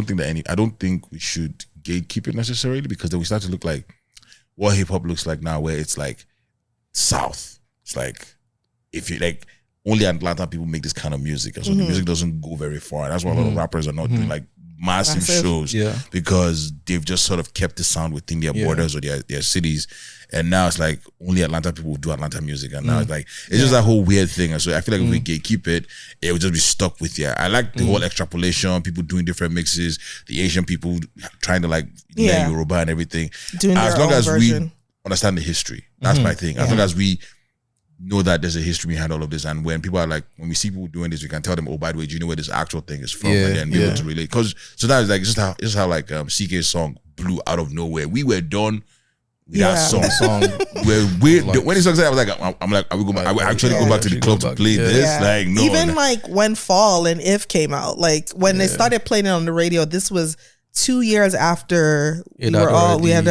don't think we should gatekeep it necessarily, because then we start to look like what hip hop looks like now, where it's like South. It's like if you like only Atlanta people make this kind of music, and so the music doesn't go very far. That's why a lot of rappers are not doing like massive shows, because they've just sort of kept the sound within their borders or their cities. And now it's like only Atlanta people do Atlanta music, and now it's like it's just that whole weird thing. And so I feel like if we gatekeep it, it will just be stuck with you. I like the whole extrapolation, people doing different mixes, the Asian people trying to like learn Yoruba and everything. Doing as their long own as version. we understand the history, that's my thing. As long as we know that there's a history behind all of this, and when people are like, when we see people doing this, we can tell them, oh, by the way, do you know where this actual thing is from? And then be able to relate. Because sometimes like just how like CK's song blew out of nowhere. We were done with that song. When the song said, I was like, I'm like, are we actually go back to the club to play this? Like, no. Even like when Fall and If came out, like when they started playing it on the radio, this was 2 years after we had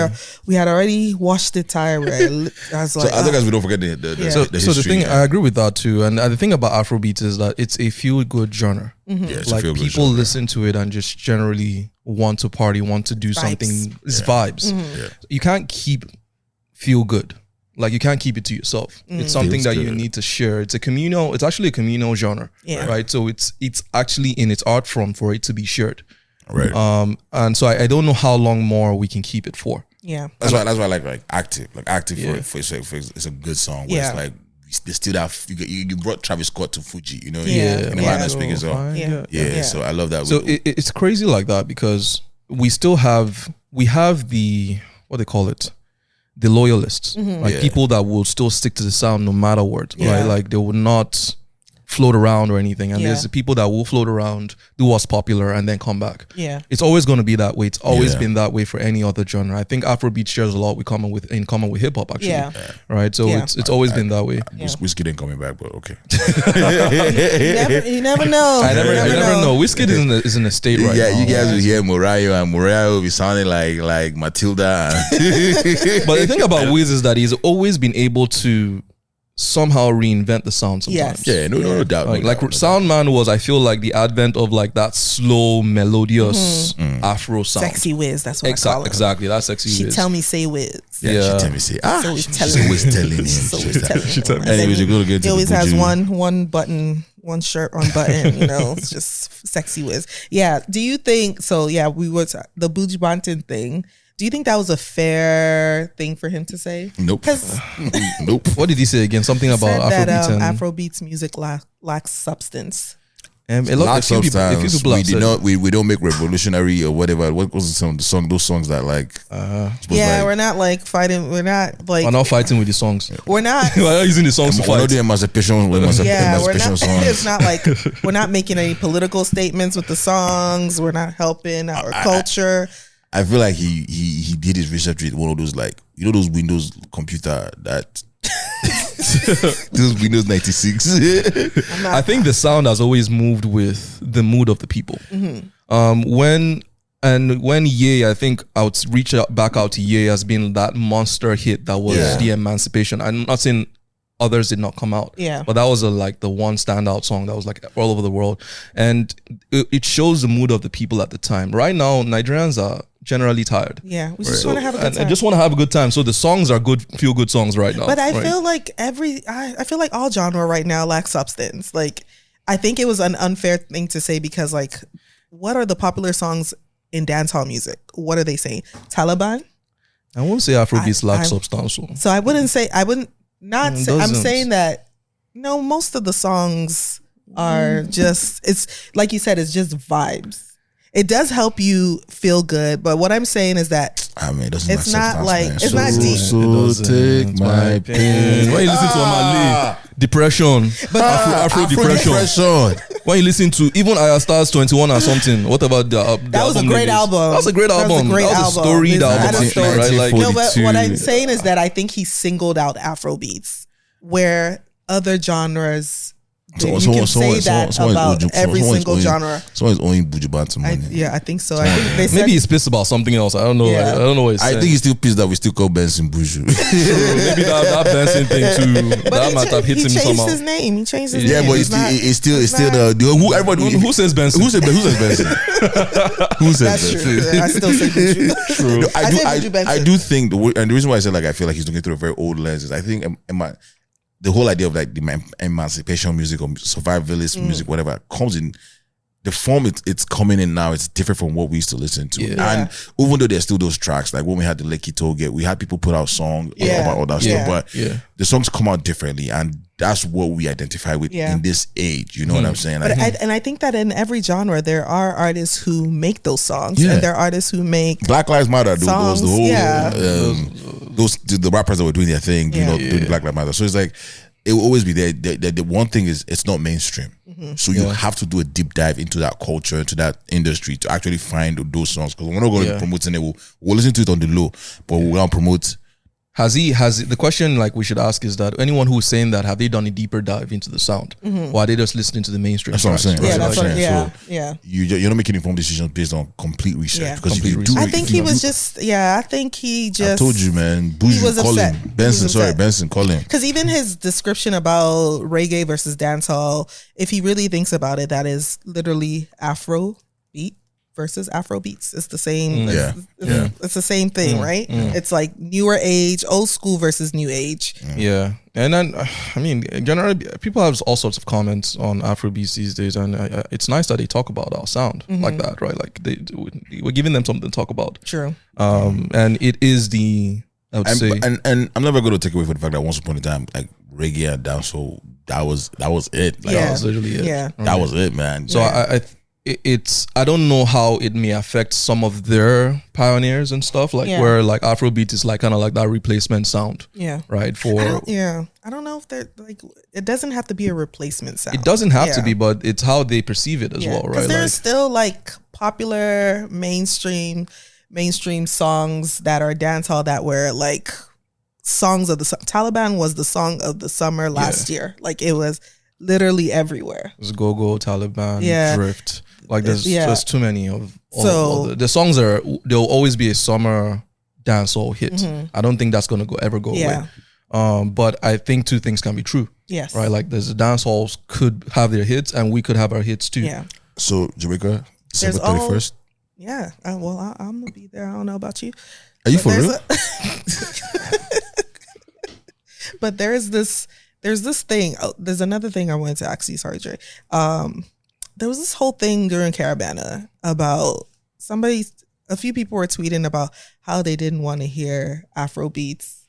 already washed the tire. I was like, so as long as we don't forget the history. So the thing, I agree with that too. And the thing about Afrobeat is that it's a feel good genre. Like people listen to it and just generally want to party, want to do something. It's vibes. You can't keep feel good. Like you can't keep it to yourself. It's something that you need to share. It's actually a communal genre. Right. So it's actually in its art form for it to be shared. Right. And so I don't know how long more we can keep it for. Yeah. That's why I like Active. Like Active for it's a good song. Where it's like they still have you brought Travis Scott to Fuji, you know? In the manner speaking as well. So I love that. So it's crazy like that, because we have the what they call it, the loyalists, like people that will still stick to the sound no matter what, right? Like they will not float around or anything, and Yeah. there's the people that will float around, do what's popular, and then come back. Yeah. It's always going to be that way. It's always been that way for any other genre. I think Afrobeat shares a lot in common with hip hop, actually. Yeah. Right. So it's always been that way. Whiskey didn't coming back, but okay. You never know. I never know. Whiskey is in a state right now. Yeah, you guys will hear Mariah, and Mariah will be sounding like Matilda. But the thing about Wiz is that he's always been able to somehow reinvent the sound sometimes. Yes. Yeah, no doubt. Like Soundman was, I feel like, the advent of like that slow, melodious Afro sound. Sexy Wiz, that's what I call it. Exactly, that's Sexy She Wiz. tell me say Wiz. Yeah, she tell me say, she's always telling him. She telling him. Anyways, you go to get to he always the has Buju. one button, one shirt on button, it's just Sexy Wiz. Yeah, do you think, so yeah, we were, the Buju Banton thing, do you think that was a fair thing for him to say? Nope. Nope. What did he say again? Something about said Afrobeats that, and Afrobeats music lacks substance. a lot of few people we don't make revolutionary or whatever. What was the song? Those songs that like. We're not like fighting. We're not like. We're not fighting with the songs. We're not. We're not using the songs to We're not fight. doing emancipation We're not. songs. It's not like we're not making any political statements with the songs. We're not helping our culture. I feel like he did his research with one of those, like, those Windows computer that those Windows 96. I think the sound has always moved with the mood of the people. When Ye, I think I would reach back out to Ye as being that monster hit that was the Emancipation. I'm not saying others did not come out. Yeah. But that was the one standout song that was like all over the world. And it shows the mood of the people at the time. Right now, Nigerians are generally tired. Yeah. We just want to have a good time. I just want to have a good time. So the songs are good, feel good songs right now. But I feel like I feel like all genre right now lacks substance. Like, I think it was an unfair thing to say because, like, what are the popular songs in dancehall music? What are they saying? Taliban? I won't say Afrobeats lack substantial. So I wouldn't. I'm saying that most of the songs are just, it's like you said, it's just vibes. It does help you feel good, but what I'm saying is that it's not like it's not deep. So take my pain. When you listen to Amali, depression, Afro depression. When you listen to even Aya Stars 21 or something, what about that was a great album. That was a great album. That was a storied album, right? Like, no, but what I'm saying is that I think he singled out Afrobeats, where other genres. You can say that about every single genre. Someone's owing Buju Banton money. I think so. I think they said, maybe he's pissed about something else. I don't know. Yeah. I don't know what he's saying. I think he's still pissed that we still call Benson Buju. Maybe that Benson thing too. That might have hit him somehow. He changed his name. Yeah, but it's still who everybody. Who says Benson? Who says Benson? Who says That's Benson? true. I still say Buju. True. I do think and the reason why I said, like, I feel like he's looking through a very old lens is I think the whole idea of, like, the emancipation music or survivalist music, whatever, comes in the form it's coming in now. It's different from what we used to listen to. Yeah. And even though there's still those tracks, like when we had the Lekki Tollgate, we had people put out songs about all that stuff, but the songs come out differently, and that's what we identify with in this age. You know what I'm saying? But I think that in every genre there are artists who make those songs, and there are artists who make Black Lives Matter. Songs, The rappers that were doing their thing, doing Black Lives Matter. So it's like it will always be there. The one thing is it's not mainstream, so you have to do a deep dive into that culture, into that industry to actually find those songs. Because we're not going to promote it. We'll listen to it on the low, but we're going to promote. The question, like, we should ask is that anyone who's saying that, have they done a deeper dive into the sound, or are they just listening to the mainstream? That's what I'm saying. Yeah, that's what. So you're not making informed decisions based on complete research. Because if you do, I think he just. I told you, man. Buju, was call upset. him. Benson, call him. Because even his description about reggae versus dancehall, if he really thinks about it, that is literally Afro beat versus Afrobeats. It's the same. It's the same thing, right? It's like newer age, old school versus new age. Yeah. And then, I mean, generally, people have all sorts of comments on Afrobeats these days, and it's nice that they talk about our sound like that, right? Like, we're giving them something to talk about. True. And it is I would say, and I'm never going to take away from the fact that once upon a time, like, reggae and dancehall, that was it. Like, that was literally it. Yeah. That was it, man. So it's I don't know how it may affect some of their pioneers and stuff, like where like Afrobeat is like kind of like that replacement sound. Yeah. Right. I don't know if they're like, it doesn't have to be a replacement sound. It doesn't have to be, but it's how they perceive it as well, right? Because there's still like popular mainstream songs that are dancehall that were like songs of the Taliban was the song of the summer last year. Like it was literally everywhere. There's Go-Go, Taliban, Drift. Like there's too many of all the songs there'll always be a summer dancehall hit. Mm-hmm. I don't think that's gonna ever go away. But I think two things can be true. Yes. Right? Like there's the dance halls could have their hits and we could have our hits too. Yeah. So Jamaica, December 31st? Yeah. Well, I'm going to be there. I don't know about you. Are you for real? But there's this thing. Oh, there's another thing I wanted to ask you. Sorry, Dre. There was this whole thing during Caravana about a few people were tweeting about how they didn't want to hear Afrobeats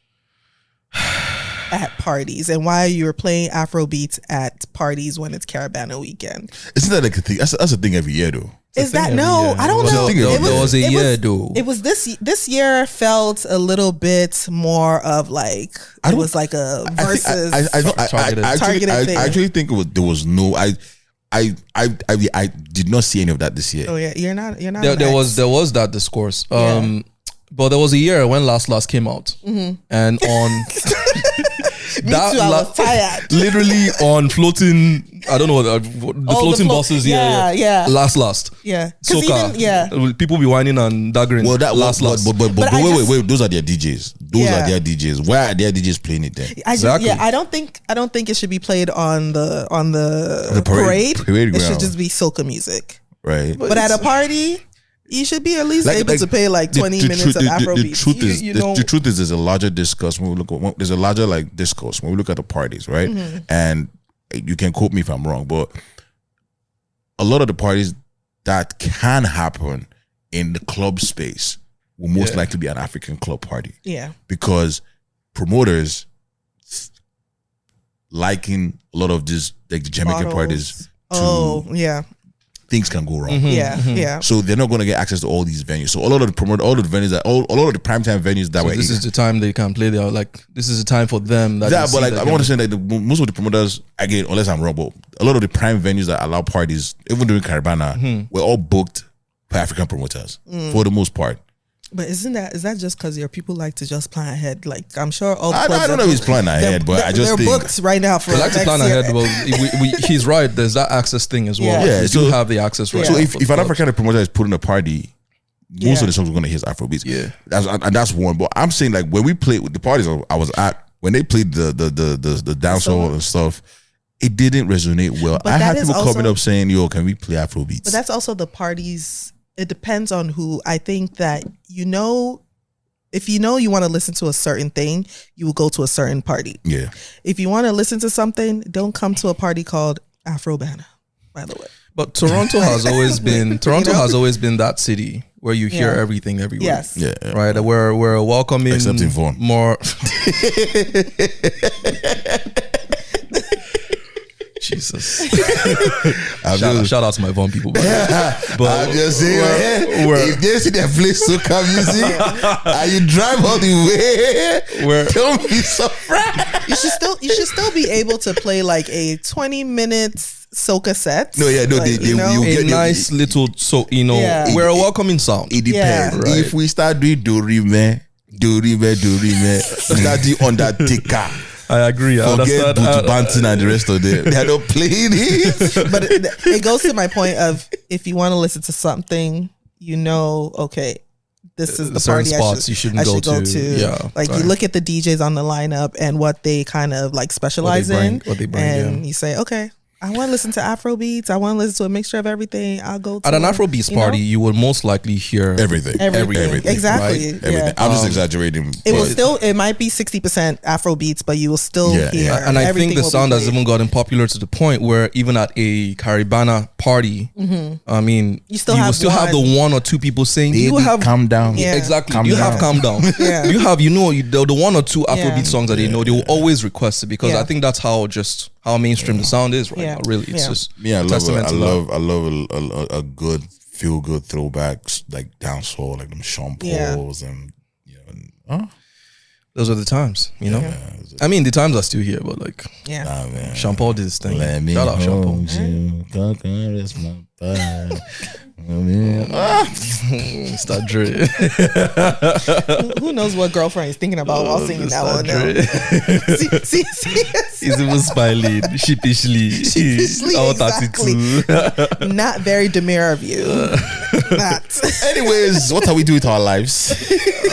at parties and why you were playing Afrobeats at parties when it's Caravana weekend. Isn't that like a thing? That's a thing every year though. Is that no? I don't know. There was a year though. It was this year felt a little bit more of like it was like a versus targeted thing. I actually think there was no. I did not see any of that this year. Oh yeah, you're not. There was that discourse. But there was a year when Last came out, and on I was tired. Literally on floating, I don't know the floating buses. Yeah. Last. Yeah. Soca. People be whining and daggering. Well, that last. But wait. Those are their DJs. Those are their DJs. Why are their DJs playing it then? Exactly. I don't think it should be played on the parade. It should just be soca music. Right. But at a party, you should be at least able to pay like 20 minutes of Afrobeat. The truth is, there's a larger discourse when we look at there's a larger like discourse when we look at the parties, right? Mm-hmm. And you can quote me if I'm wrong, but a lot of the parties that can happen in the club space will most likely be an African club party. Yeah, because promoters liking a lot of these like the Jamaican parties. Things can go wrong. Mm-hmm. Yeah. So they're not going to get access to all these venues. So a lot of the venues that a lot of the primetime venues that this is the time they can play. They're like, this is the time for them. But like I want to say that most of the promoters, again, unless I'm wrong, but a lot of the prime venues that allow parties, even during Caravana, were all booked by African promoters for the most part. But is that just because your people like to just plan ahead? Like I'm sure all I don't know if he's planning ahead, but I just think they're booked right now for they like to plan ahead. Well, he's right. There's that access thing as well. Yeah, so have the access right. So if an African promoter is putting a party, most of the songs we're gonna hear is Afrobeats. Yeah, that's one. But I'm saying like when we played with the parties I was at, when they played the dancehall and stuff, it didn't resonate well. I had people coming up saying, "Yo, can we play Afrobeats?" But that's also the parties. It depends on who. I think that if you want to listen to a certain thing, you will go to a certain party. Yeah. If you want to listen to something, don't come to a party called Afrobana, by the way. But Toronto has always been has always been that city where you hear everything everywhere. Yes. Yeah. Right. We're welcoming except in Vaughan. More. Jesus. Shout out to my Vaughan people. But I'm just saying, if they see their place soca music and you drive all the way, don't be surprised. You should still be able to play like a 20 minutes soca set. A nice little we're a welcoming sound. It depends. Right. If we start doing Dorime, start doing Undertaker. I agree. I forget Boot Banton and the rest of them. They're not playing it. But it goes to my point of if you want to listen to something, okay, this is the party spots you shouldn't go to. Yeah, you look at the DJs on the lineup and what they kind of like specialize in, what they bring, and you say, okay, I want to listen to Afrobeats. I want to listen to a mixture of everything. I'll go to at an Afrobeats party. You will most likely hear everything. Exactly. Right? Everything. I'm just exaggerating. It might be 60% Afrobeats, but you will still hear. And I think the sound has even gotten popular to the point where even at a Caravana party, I mean, you will still have the one or two people saying, "You have calm down." Yeah. Exactly. You have calm down. You have the one or two Afrobeat songs that they know. They will always request it because I think that's how just how mainstream the sound is right now. Really, it's just I love a good feel good throwbacks like dancehall, like them Sean Pauls and those are the times, you know. I mean, the times are still here, but like, Sean Paul did his thing. Shout out Sean Paul. Start Dre. Who knows what girlfriend is thinking about while singing that one? See, he's even smiling sheepishly. Exactly. Not very demure of you. Anyways, what are we doing with our lives?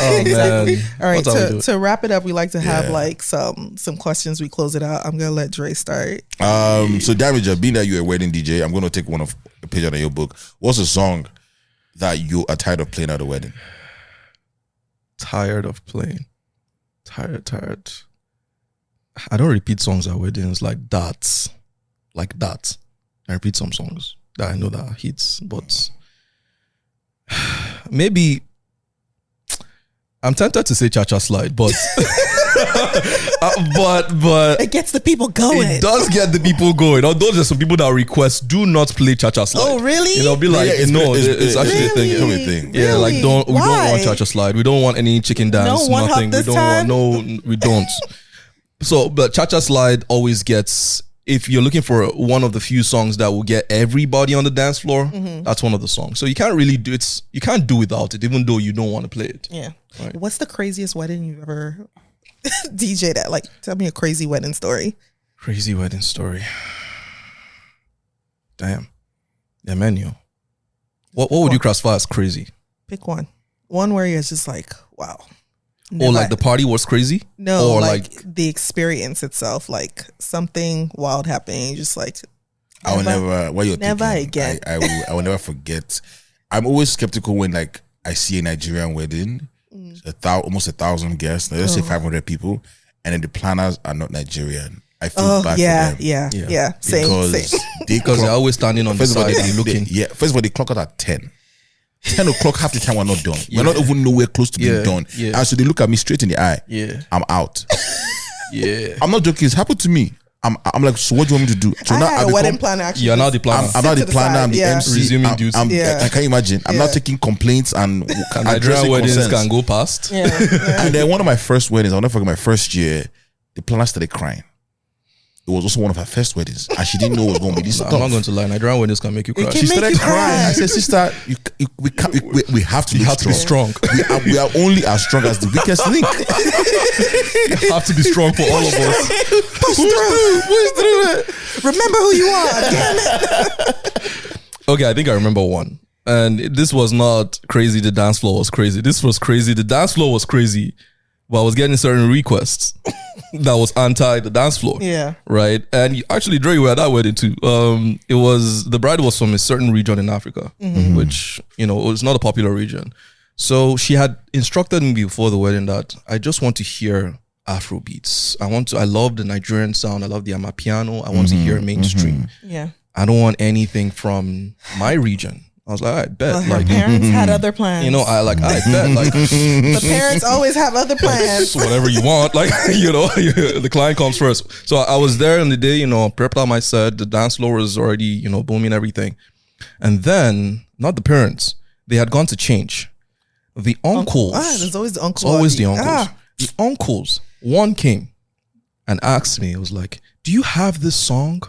Oh man! All right, to wrap it up, we like to have like some questions. We close it out. I'm gonna let Dre start. So Damiger, being that you're a wedding DJ, I'm gonna take one of a page out of your book. What's a song that you are tired of playing at a wedding? Tired of playing. Tired. I don't repeat songs at weddings like that. I repeat some songs that I know that are hits, but maybe I'm tempted to say Cha-Cha Slide, but but it gets the people going. It does get the people going. Although there's some people that request, do not play Cha-Cha Slide. Oh, really? You know, be like, it's actually a thing. Yeah, like we don't want Cha-Cha Slide. We don't want any chicken dance. No one nothing. We don't. We don't. So, but Cha-Cha Slide always gets. If you're looking for one of the few songs that will get everybody on the dance floor, that's one of the songs. So you can't really do it. You can't do without it, even though you don't want to play it. Yeah. Right. What's the craziest wedding you've ever DJ'd at? Like, tell me a crazy wedding story. Crazy wedding story. Damn. Yeah, menu. What would you classify as crazy? Pick one. One where you're just like, wow. Or like the party was crazy? No, or like the experience itself, like something wild happening. Just like I will never. What you're never thinking, again. I will never forget. I'm always skeptical when like I see a Nigerian wedding, almost 1,000 guests. Let's say 500 people, and then the planners are not Nigerian. I feel bad for them. Yeah. Same. Because they're always standing on the side and looking. First of all, they clock out at 10. 10 o'clock, half the time we're not done. We're not even nowhere close to being done. And so they look at me straight in the eye. I'm out. I'm not joking. It's happened to me. I'm like, so what do you want me to do? So I had a wedding planner actually. You're now the planner. I'm not the planner. I'm the MC. Resuming duty. I can't imagine. I'm not taking complaints and Nigerian weddings can go past. And then one of my first weddings, I'll never forget my first year, the planner started crying. It was also one of her first weddings, and she didn't know it was going to be this tough. I'm not going to lie. Nigerian weddings can make you cry. She started crying. I said, "Sister, we have to. You have to be strong. We are only as strong as the weakest link. You have to be strong for all of us. Push through it. Remember who you are. Damn it." Okay, I think I remember one, and this was not crazy. The dance floor was crazy. This was crazy. The dance floor was crazy, but I was getting certain requests that was anti the dance floor. Yeah. Right. And actually, Dre, we were at that wedding too. It was, the bride was from a certain region in Africa, which, you know, it was not a popular region. So she had instructed me before the wedding that I just want to hear Afrobeats. I love the Nigerian sound. I love the Amapiano. I want to hear mainstream. Yeah. I don't want anything from my region. I was like, I bet. Well, her parents had other plans. You know, I bet. Like the parents always have other plans. Whatever you want, like, you know, the client comes first. So I was there on the day, you know, prepped out my set. The dance floor was already, you know, booming, everything. And then, not the parents, they had gone to change. The uncles. There's always the uncle. It's always the uncles. The uncles. One came and asked me, it was like, do you have this song?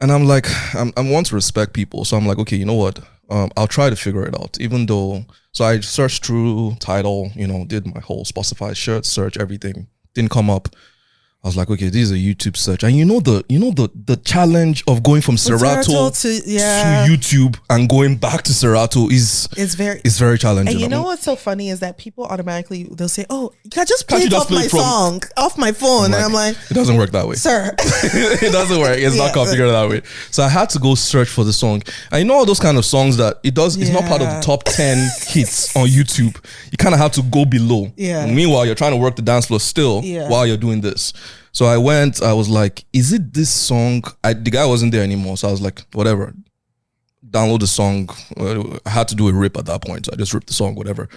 And I'm like, I want to respect people. So I'm like, okay, you know what? I'll try to figure it out. Even though, so I searched through title, you know, did my whole Spotify search, everything. Didn't come up. I was like, okay, this is a YouTube search. And you know the challenge of going from Serato to YouTube and going back to Serato is very challenging. And you know what's so funny is that people automatically, they'll say, oh, can I just play it off my song, off my phone? And I'm like, it doesn't work that way. Sir. It doesn't work. It's not configured that way. So I had to go search for the song. And you know all those kind of songs that it's not part of the top 10 hits on YouTube. You kind of have to go below. Yeah. And meanwhile, you're trying to work the dance floor still while you're doing this. So I was like, is it this song? The guy wasn't there anymore. So I was like, whatever, download the song. I had to do a rip at that point. So I just ripped the song, whatever.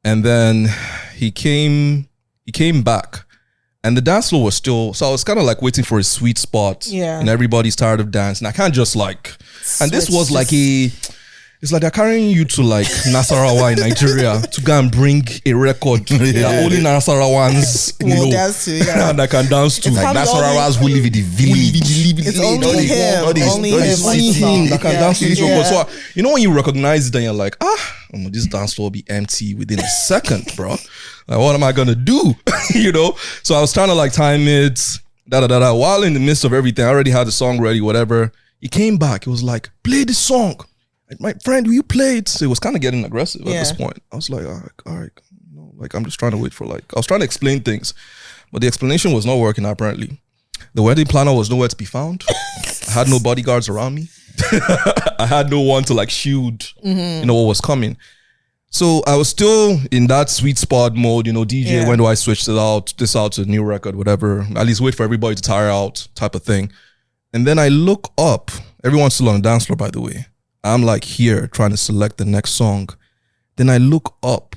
And then he came back And the dance floor was still, so I was kind of like waiting for a sweet spot. Yeah. And everybody's tired of dancing. I can't just like, and this was like it's like they're carrying you to like Nasarawa in Nigeria to go and bring a record that only Nasarawans will dance to, and I can dance to. Like Nasarawans who live in the village. It's only him. Only him that can dance to this record. So, you know when you recognize it and you're like, this dance floor will be empty within a second, bro. Like, what am I going to do? You know? So I was trying to like time it, While in the midst of everything, I already had the song ready, whatever. He came back. He was like, play this song. My friend, will you play it? So it was kind of getting aggressive at this point. I was like, all right, like I'm just trying to wait for I was trying to explain things, but the explanation was not working apparently. The wedding planner was nowhere to be found. I had no bodyguards around me. I had no one to like shield, what was coming. So I was still in that sweet spot mode, DJ, when do I switch this out to a new record, whatever. At least wait for everybody to tire out type of thing. And then I look up, everyone's still on the dance floor, by the way. I'm like here trying to select the next song. Then I look up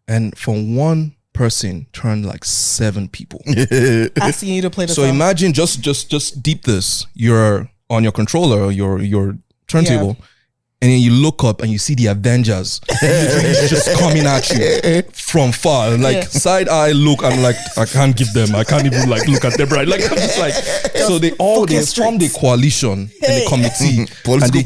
and from one person turned like 7 people. Asking you to play the song. So imagine just deep this. You're on your controller, your turntable. And then you look up and you see the Avengers just coming at you from far. Like side eye look, I'm like, I can't give them. I can't even like look at them right. Like I'm just like, so they formed a coalition and a committee. And they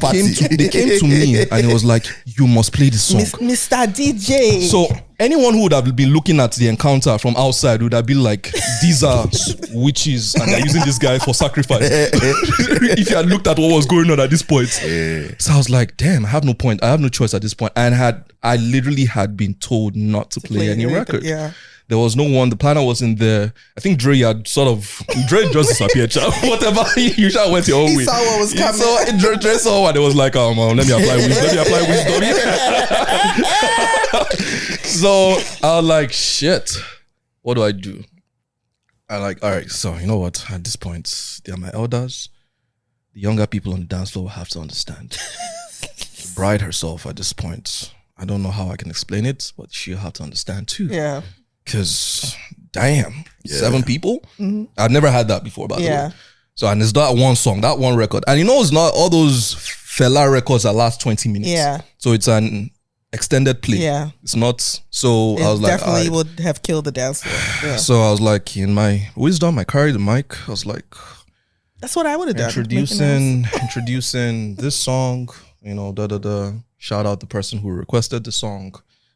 came to me and it was like, you must play this song. Mr. DJ. So anyone who would have been looking at the encounter from outside would have been like, these are witches and they're using this guy for sacrifice. If you had looked at what was going on at this point. So I was like, damn, I have no point. I have no choice at this point. And I literally had been told not to play any record. Yeah. There was no one. The planner wasn't there. I think Dre just disappeared. Whatever. You just went your own way. He saw what was coming. So Dre saw what it was like, let me apply wisdom. So I was like, shit, what do I do? I like, all right, so you know what? At this point, they are my elders. The younger people on the dance floor will have to understand. The bride herself at this point, I don't know how I can explain it, but she'll have to understand too. Yeah. Because, damn, 7 people? Mm-hmm. I've never had that before, by the way. So, and it's that one song, that one record. And it's not all those fella records that last 20 minutes. Yeah. So it's an extended play. Yeah. It's not, so I was like, definitely would have killed the dance floor. Yeah. So I was like, in my wisdom, I carried the mic. I was like, that's what I would have done. Introducing this song, shout out the person who requested the song.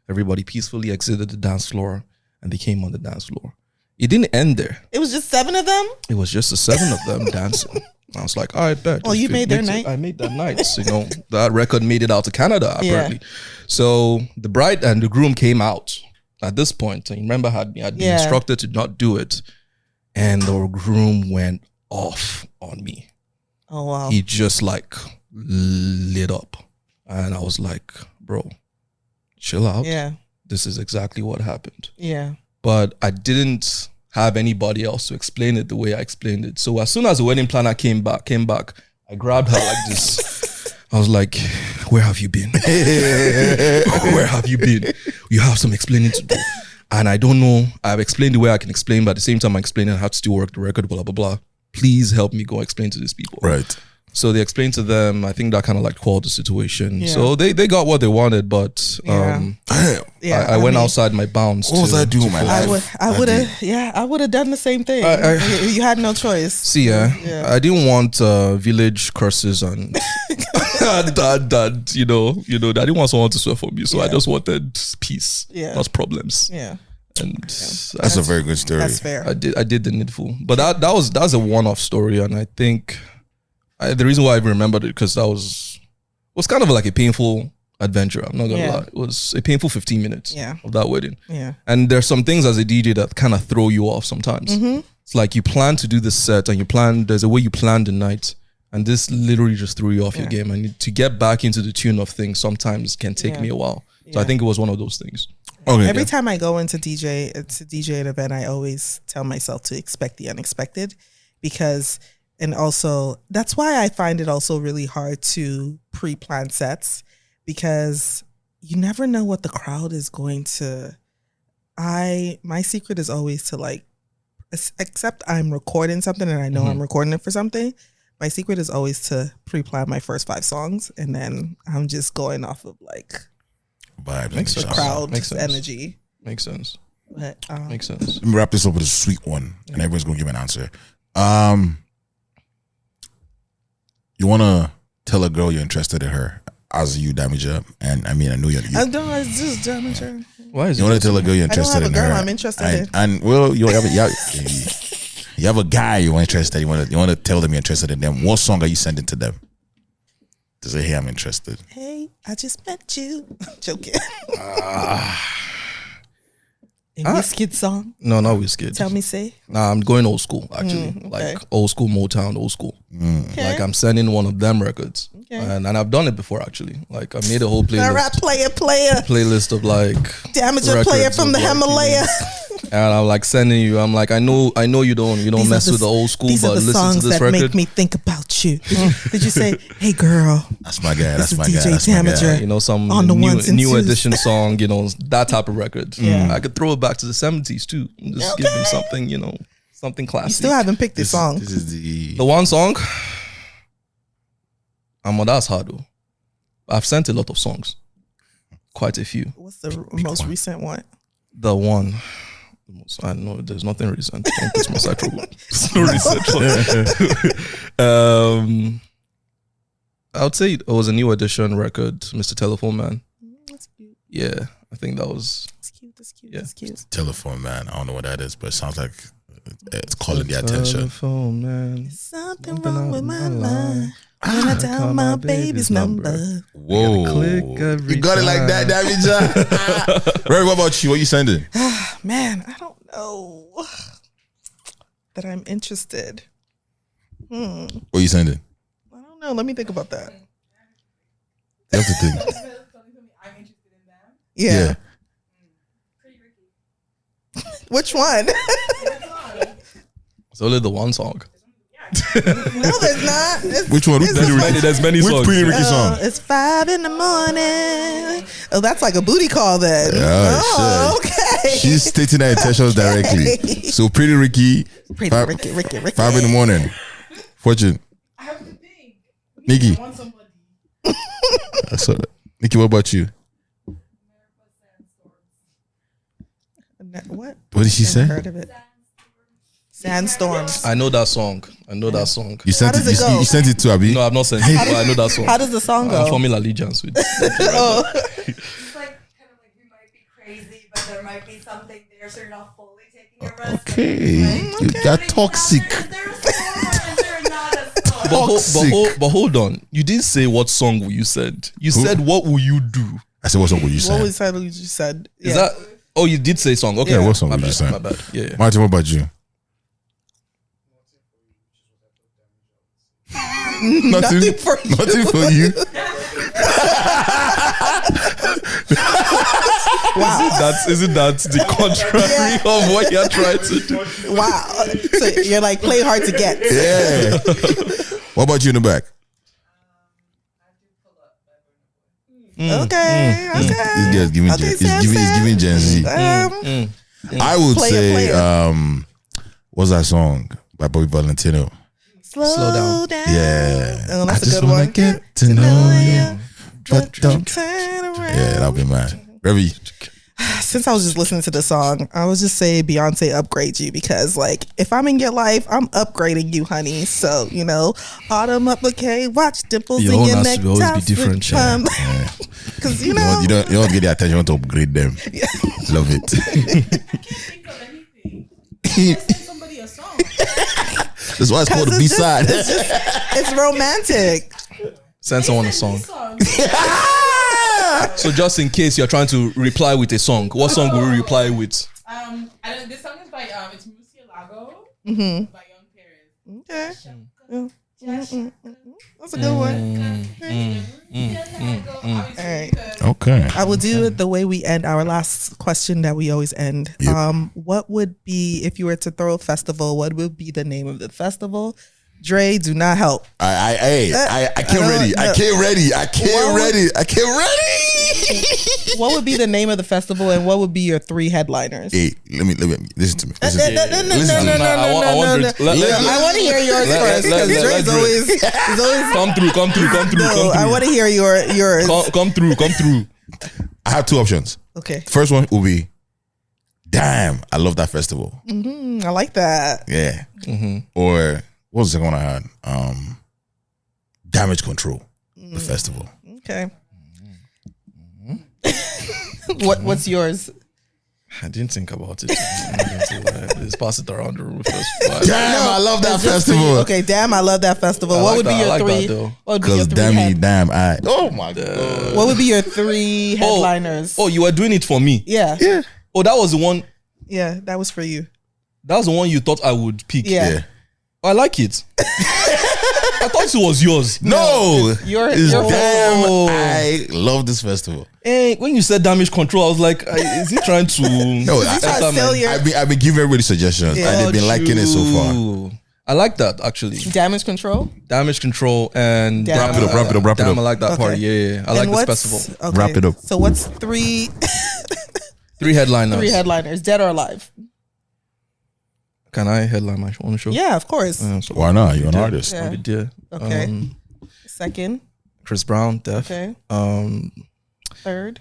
Everybody peacefully exited the dance floor. And they came on the dance floor. It didn't end there. It was just 7 of them? It was just the 7 of them dancing. I was like, all right, bet. Oh, you made their night? I made that night. So, that record made it out to Canada, apparently. Yeah. So the bride and the groom came out at this point. And remember, had been instructed to not do it. And the groom went off on me. Oh, wow. He just like lit up. And I was like, bro, chill out. Yeah. This is exactly what happened. Yeah. But I didn't have anybody else to explain it the way I explained it. So as soon as the wedding planner came back, I grabbed her like this. I was like, where have you been? Where have you been? You have some explaining to do. And I don't know. I've explained the way I can explain, but at the same time I explained I have to still work the record, blah, blah, blah. Please help me go explain to these people. Right. So they explained to them. I think that kind of like quelled the situation. Yeah. So they got what they wanted, but I went outside my bounds. What was I doing, my life? I would have done the same thing. You had no choice. See, I didn't want village curses and that. I didn't want someone to swear for me, so I just wanted peace, not problems. Yeah. And that's a very good story. That's fair. I did the needful, but that was a one-off story, and I think. The reason why I remembered it because that was kind of like a painful adventure. I'm not gonna lie. It was a painful 15 minutes of that wedding. Yeah. And there's some things as a DJ that kind of throw you off sometimes. Mm-hmm. It's like you plan to do the set and there's a way you plan the night, and this literally just threw you off your game. And to get back into the tune of things sometimes can take me a while. So I think it was one of those things. Okay. Every time I go into DJ an event, I always tell myself to expect the unexpected and also, that's why I find it also really hard to pre-plan sets because you never know what the crowd is going to. My secret is always to like except I'm recording something and I know I'm recording it for something, my secret is always to pre-plan my first 5 songs, and then I'm just going off of like vibes, the crowd energy. Makes sense. But, Makes sense. Let me wrap this up with a sweet one, and everyone's gonna give an answer. You wanna tell a girl you're interested in her as you Damiger, and I mean I know you're. It's just Damiger. Why is you want to tell a girl you're interested in her? I don't have a girl I'm interested in. And well, you have a guy you're interested. You want to tell them you're interested in them. What song are you sending to them to say, hey, I'm interested? Hey, I just met you. Joking. A Wizkid song? No, not Wizkid. Tell me, say. Nah, I'm going old school actually. Okay. Like old school Motown, old school. Okay. Like I'm sending one of them records, and I've done it before actually. Like I made a whole playlist. All right, player. Playlist of like Damiger player from the Himalaya. And I'm like sending you. I'm like, I know you don't mess with the old school, but listen to this record. These are the songs that make me think about you. Did you say, hey girl? That's my guy. That's my DJ guy. That's Damiger. my guy. You know, some on the new edition song. You know, that type of record. Yeah. I could throw it back to the 70s too. And just give them something. You know, something classic. You still haven't picked this song. This is the one song. That's hard though. I've sent a lot of songs, quite a few. What's the most recent one? The one. I know there's nothing recent. Don't put my side trouble. It's no recent. I would say it was a new edition record, Mr. Telephone Man. That's cute. Yeah, I think that was. That's cute. That's cute. Yeah. That's cute. Telephone Man. I don't know what that is, but it sounds like it's calling the attention. Telephone Man. There's something wrong with my line. When I dial my baby's number. Whoa. You got it like that, Damiger. Ray, what about you? What are you sending? Man, I don't know that I'm interested. What are you sending? I don't know. Let me think about that. You have to think. I'm interested in them. Yeah. Pretty Ricky. Which one? It's only the one song. No, there's not. Which one? There's many songs. Which Pretty Ricky song? It's 5 a.m. Oh, that's like a booty call then. Okay. She's stating her intentions directly. So Pretty Ricky. Ricky. 5 in the morning. Fortune. I have to think. Niki. I want somebody. So, Niki, what about you? What? What did she say? Heard of it. Sandstorms. I know that song. You sent How it. does it go? You sent it to Abi. No, I've not sent it, but I know that song. How does the song go? I'm forming allegiance with. Oh. It's like kind of like we might be crazy, but there might be something there, so you're not fully taking a risk. Okay, you're toxic. Is there a storm? Is there not a storm? But hold on. You didn't say what song will you send. You said what will you do? I said, what song will you What send? was that you just said? Is that? Oh, you did say song. Okay, Yeah, what song my will you bad. send? My bad. Yeah. Martin, what about you? Nothing for you. Nothing for you. Wow. Isn't that the contrary of what you're trying to do? Wow. So you're like play hard to get. Yeah. What about you in the back? Okay. This guy's giving Gen Z. I would say, what's that song by Bobby Valentino? Slow down. Yeah. Oh, that's I a just good wanna one. get to know you. But don't. Turn around. Yeah, that'll be mine. Revy. Since I was just listening to the song, I would just say Beyonce upgrade you, because like if I'm in your life, I'm upgrading you, honey. So, you know, autumn up, okay, watch dimples Your in own your has neck. to always be different, yeah. Because you know, You don't get the attention, you want to upgrade them. Love it. I can't think of anything. Send somebody a song. That's why it's called it's B-side. it's romantic. Send someone a song. Song. So just in case you're trying to reply with a song, what song will you reply with? I don't, this song is by it's Murcielago by Young Parents. Okay. That's a good one. All right. Okay. I will do it the way we end our last question that we always end. Yep. What would be, if you were to throw a festival, what would be the name of the festival? Dre, do not help. I came ready. I came ready. What would be the name of the festival, and what would be your 3 headliners? Hey, let me listen to me. No. I want to hear yours first because Dre's always come through. I want to hear yours. Come through. I have 2 options. Okay. First one will be, damn, I love that festival. I like that. Yeah. Or what was the second one I had? Damage Control, the festival. Okay. What's yours? I didn't think about it. Let's pass it around the room first. Damn, I love that festival. Okay, damn, I love that festival. What would be your 3? Because damn, oh my God. What would be your 3 headliners? Oh, you were doing it for me. Yeah. Oh, that was the one. Yeah, that was for you. That was the one you thought I would pick. Yeah. I like it. I thought it was yours. No, it's damn. I love this festival. Hey, when you said Damage Control, I was like, is he trying to? No, I've been giving everybody suggestions, and they've been liking it so far. I like that actually. Damage Control and wrap it up. Damn, I like that part. Yeah. I like this festival. Okay. Wrap it up. So what's 3 headliners? 3 headliners, dead or alive? Can I headline my own show? Yeah, of course. So why not? You're an artist. Yeah. Okay. Second. Chris Brown, Def. Okay. Third.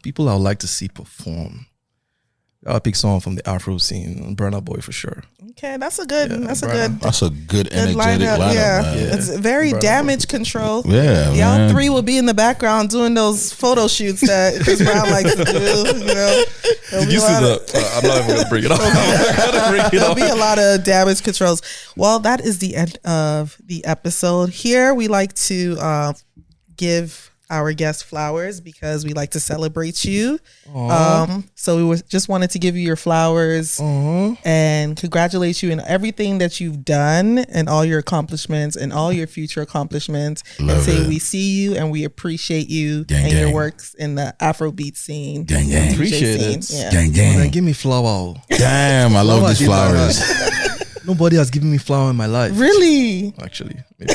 People I would like to see perform. I'll pick someone from the Afro scene, Burna Boy for sure. Okay, that's a good energetic lineup. Yeah, it's very Damage Control. Yeah, y'all 3 will be in the background doing those photo shoots that Chris Brown likes to do. You know, did you see I'm not even gonna bring it up. There'll be a lot of Damage Controls. Well, that is the end of the episode. Here we like to give our guest flowers because we like to celebrate you. So we just wanted to give you your flowers and congratulate you in everything that you've done and all your accomplishments and all your future accomplishments. And say we see you and we appreciate you and your works in the Afrobeat scene. Appreciate it. Yeah. Then give me flower. Damn, I love these flowers. Nobody has given me flower in my life. Really? Actually, maybe.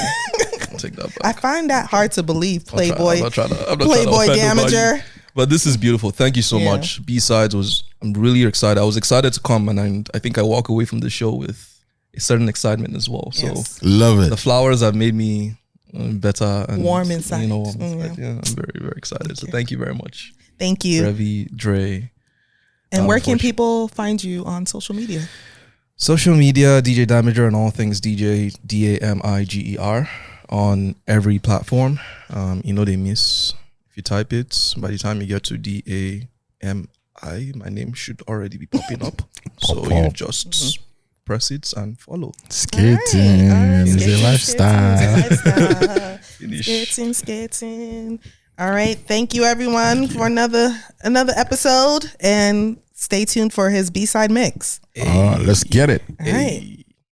I'll take that back. I find that hard to believe, Playboy. I'm not trying to Damager. But this is beautiful. Thank you so much. B-Sides I'm really excited. I was excited to come, and I think I walk away from the show with a certain excitement as well. So love it. The flowers have made me better and warm inside. You know, I'm very, very excited. So thank you very much. Thank you, Revi, Dre. And where can people find you on social media? Social media, DJ Damiger, and all things DJ Damiger on every platform. They miss. If you type it, by the time you get to DAMI, my name should already be popping up. So you just press it and follow. Skating is a lifestyle. Skating. All right. Thank you everyone for another episode, and stay tuned for his B-side mix. Let's get it. All right.